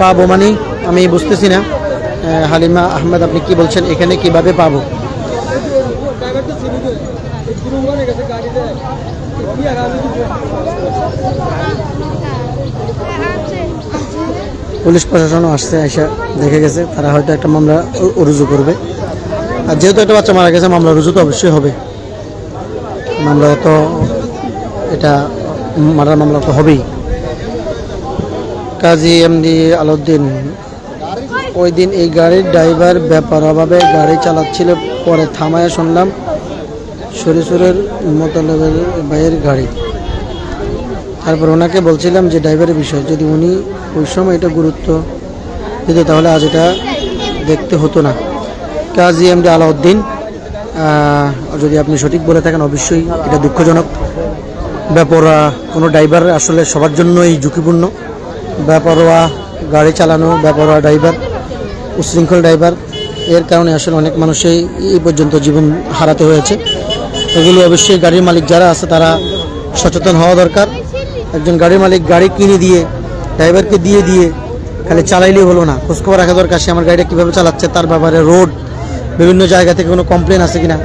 পাবো মানে আমি বুঝতেছি না। হালিমা আহমেদ, আপনি কি বলছেন এখানে কিভাবে পাবো? পুলিশ প্রশাসনও আসছে, এসে দেখে গেছে, তারা হয়তো একটা মামলা রুজু করবে। আর যেহেতু একটা বাচ্চা মারা গেছে, মামলা রুজু তো অবশ্যই হবে। মামলা তো এটা মারার মামলা তো হবেই। কাজী এমডি আলাউদ্দিন, ওই দিন এই গাড়ির ড্রাইভার বেপরোয়াভাবে গাড়ি চালাচ্ছিল, পরে থামায় শুনলাম শরীফুরের মোতালেবের ভাইয়ের গাড়ি। তারপর ওনাকে বলছিলাম যে ড্রাইভারের বিষয়, যদি উনি ওই সময় এটা গুরুত্ব দিত তাহলে আজ এটা দেখতে হতো না। কাজী এমডি আলাউদ্দিন, যদি আপনি সঠিক বলে থাকেন অবশ্যই এটা দুঃখজনক। বেপরোয়া কোনো ড্রাইভার আসলে সবার জন্যই ঝুঁকিপূর্ণ। বেপরোয়া গাড়ি চালানো, বেপরোয়া ড্রাইভার, উশৃঙ্খল ড্রাইভার, এর কারণে আসলে অনেক মানুষই এই পর্যন্ত জীবন হারাতে হয়েছে। এগুলো অবশ্যই গাড়ির মালিক যারা আছে তারা সচেতন হওয়া দরকার। একজন গাড়ির মালিক গাড়ি কিনে দিয়ে ড্রাইভারকে দিয়ে খালি চালাইলেই হলো না, খোঁজখবর রাখা দরকার সে আমার গাড়িটা কীভাবে চালাচ্ছে, তার ব্যাপারে রোড বিভিন্ন জায়গা থেকে কোনো কমপ্লেন আছে কিনা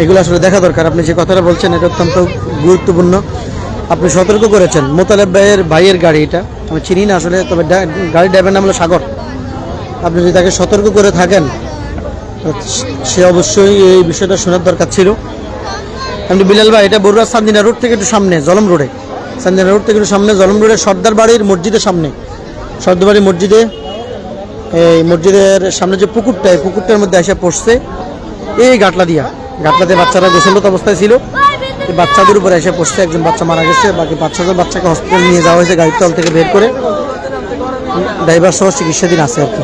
এগুলো আসলে দেখা দরকার। আপনি যে কথাটা বলছেন এটা অত্যন্ত গুরুত্বপূর্ণ। আপনি সতর্ক করেছেন। মোতালেব ভাইয়ের গাড়ি, এটা আমি চিনি না আসলে, তবে গাড়ির ড্রাইভারের নাম হলো সাগর। আপনি যদি তাকে সতর্ক করে থাকেন সে অবশ্যই এই বিষয়টা শোনার দরকার ছিল। আপনি বিলাল ভাই, এটা বরুড়া সান্দিনা রোড থেকে একটু সামনে, জলম রোডে, সান্দিনা রোড থেকে একটু সামনে, জলম রোডে সর্দার বাড়ির মসজিদের সামনে, সর্দার বাড়ির মসজিদে, এই মসজিদের সামনে যে পুকুরটা, এই পুকুরটার মধ্যে এসে পড়ছে এই ঘাটলাতে বাচ্চারা গোসলরত অবস্থায় ছিল, এই বাচ্চাদের উপরে এসে পড়ছে। একজন বাচ্চা মারা গেছে, বাকি 5-6জন বাচ্চাকে হসপিটাল নিয়ে যাওয়া হয়েছে গাড়ির তল থেকে বের করে। ড্রাইভার সহ চিকিৎসাধীন আছে আর কি।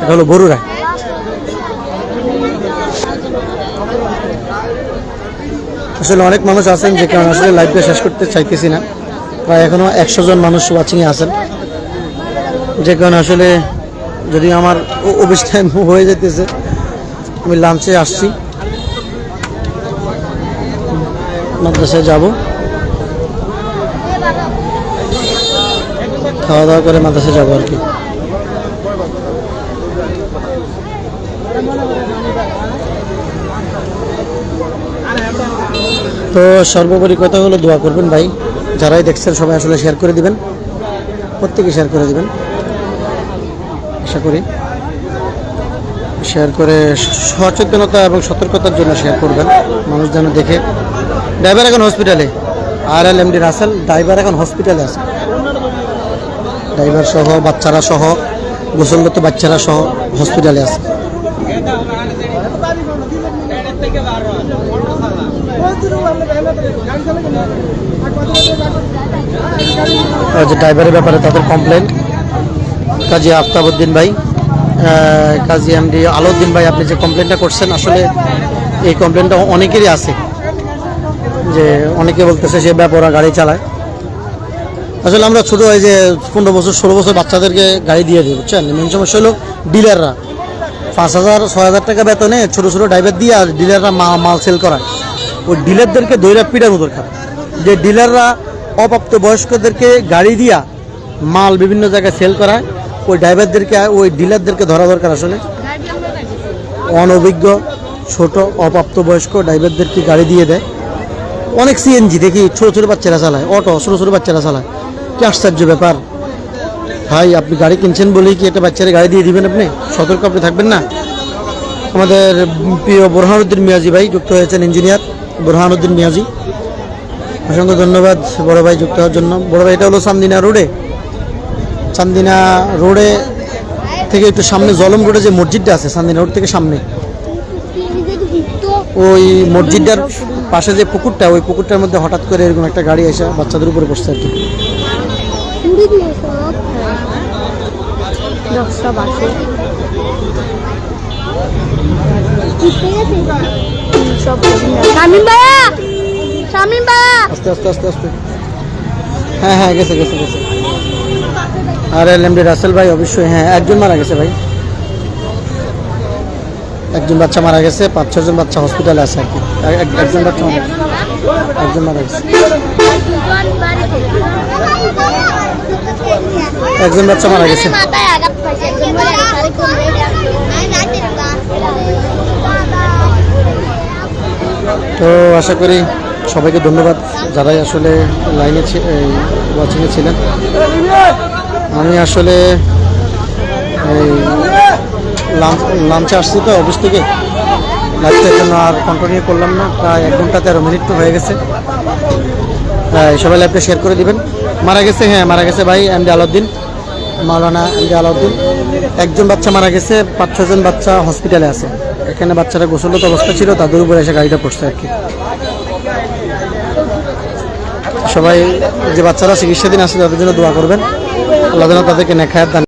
এটা হলো বরুড়া। আসলে অনেক মানুষ আছেন যে কারণে আসলে লাইভটা শেষ করতে চাইতেছি না, প্রায় এখনো 100 জন মানুষ ওয়াচিংয়ে আছেন, যে কারণে আসলে যদি আমার অফিস টাইম হয়ে যেতেছে, আমি লাঞ্চে আসছি, মাদ্রাসায় যাব, খাওয়া দাওয়া করে মাদ্রাসায় যাবো আর কি। তো সর্বোপরি কথা হলো দোয়া করবেন ভাই, যারাই দেখছেন সবাই আসলে শেয়ার করে দিবেন, প্রত্যেকে শেয়ার করে দিবেন, আশা করি শেয়ার করে সচেতনতা এবং সতর্কতার জন্য শেয়ার করবেন, মানুষ যেন দেখে। ড্রাইভার এখন হসপিটালে, RLMD রাসেল ড্রাইভার এখন হসপিটালে আছে, ড্রাইভার সহ বাচ্চারা সহ গোসলরত বাচ্চারা সহ হসপিটালে আছে। যে ড্রাইভারের ব্যাপারে তাদের কমপ্লেন, কাজী আফতাবউদ্দিন ভাই, কাজী MD আলাউদ্দিন ভাই, আপনি যে কমপ্লেনটা করছেন, আসলে এই কমপ্লেনটা অনেকেরই আছে, যে অনেকে বলতেছে সে বেপরোয়া গাড়ি চালায়। আসলে আমরা ছোটো হয় যে 15 বছর 16 বছর বাচ্চাদেরকে গাড়ি দিয়ে দিই, বুঝছেন। মেন সমস্যা হলো ডিলাররা 5,000-6,000 টাকা বেতনে ছোটো ছোটো ড্রাইভার দিয়ে আর ডিলাররা মাল সেল করায়। ওই ডিলারদেরকে দৈরা পিটানো দরকার, যে ডিলাররা অপ্রাপ্ত বয়স্কদেরকে গাড়ি দিয়া মাল বিভিন্ন জায়গায় সেল করায়, ওই ড্রাইভারদেরকে ওই ডিলারদেরকে ধরা দরকার। আসলে অনভিজ্ঞ ছোট অপ্রাপ্ত বয়স্ক ড্রাইভারদেরকে গাড়ি দিয়ে দেয়। অনেক CNG দেখি ছোটো ছোটো বাচ্চারা চালায়, অটো ছোটো ছোটো বাচ্চারা চালায়, কি আশ্চর্য ব্যাপার ভাই। আপনি গাড়ি কিনছেন বলেই কি একটা বাচ্চারা গাড়ি দিয়ে দিবেন? আপনি সতর্ক আপনি থাকবেন না। আমাদের প্রিয় বোরহানুদ্দিন মিয়াজি ভাই যুক্ত হয়েছেন, ইঞ্জিনিয়ার বোরহানুদ্দিন মিয়াজি, অসংখ্য ধন্যবাদ বড় ভাই যুক্ত হওয়ার জন্য। বড় ভাই, এটা হলো চান্দিনা রোডে, চান্দিনা রোডে থেকে একটু সামনে জলম রোডে যে মসজিদটা আছে, চান্দিনা রোড থেকে সামনে ওই মসজিদটার পাশে যে পুকুরটা, ওই পুকুরটার মধ্যে হঠাৎ করে এরকম একটা গাড়ি এসে বাচ্চাদের উপরে বসছে আর কি। আস্তে আস্তে আস্তে আস্তে, হ্যাঁ হ্যাঁ গেছে গেছে গেছে। RLMD রাসেল ভাই অবশ্যই, হ্যাঁ একজন মারা গেছে ভাই, একজন বাচ্চা মারা গেছে, 5-6 জন বাচ্চা হসপিটালে আছে আর কি। একজন বাচ্চা একজন মারা গেছে, একজন বাচ্চা মারা গেছে। তো আশা করি সবাইকে ধন্যবাদ যারাই আসলে লাইনে ওয়াচিংয়ে ছিলেন। আমি আসলে এই লাঞ্চে আসছি তো অফিস থেকে, লাঞ্চের জন্য আর কন্টিনিউ করলাম না, প্রায় 1 ঘন্টা 13 মিনিট তো হয়ে গেছে। সবাই লাইভটা শেয়ার করে দিবেন। মারা গেছে, হ্যাঁ মারা গেছে ভাই MD আলাউদ্দিন, মাওলানা MD আলাউদ্দিন। একজন বাচ্চা মারা গেছে, 5-6 জন বাচ্চা হসপিটালে আছে। এখানে বাচ্চারা গোসলরত অবস্থা ছিল, তাদের উপরে এসে গাড়িটা পড়ছে আর কি। সবাই যে বাচ্চারা চিকিৎসাধীন আছে তাদের জন্য দোয়া করবেন, আল্লাহ যেন তাদেরকে নেখায়াত দান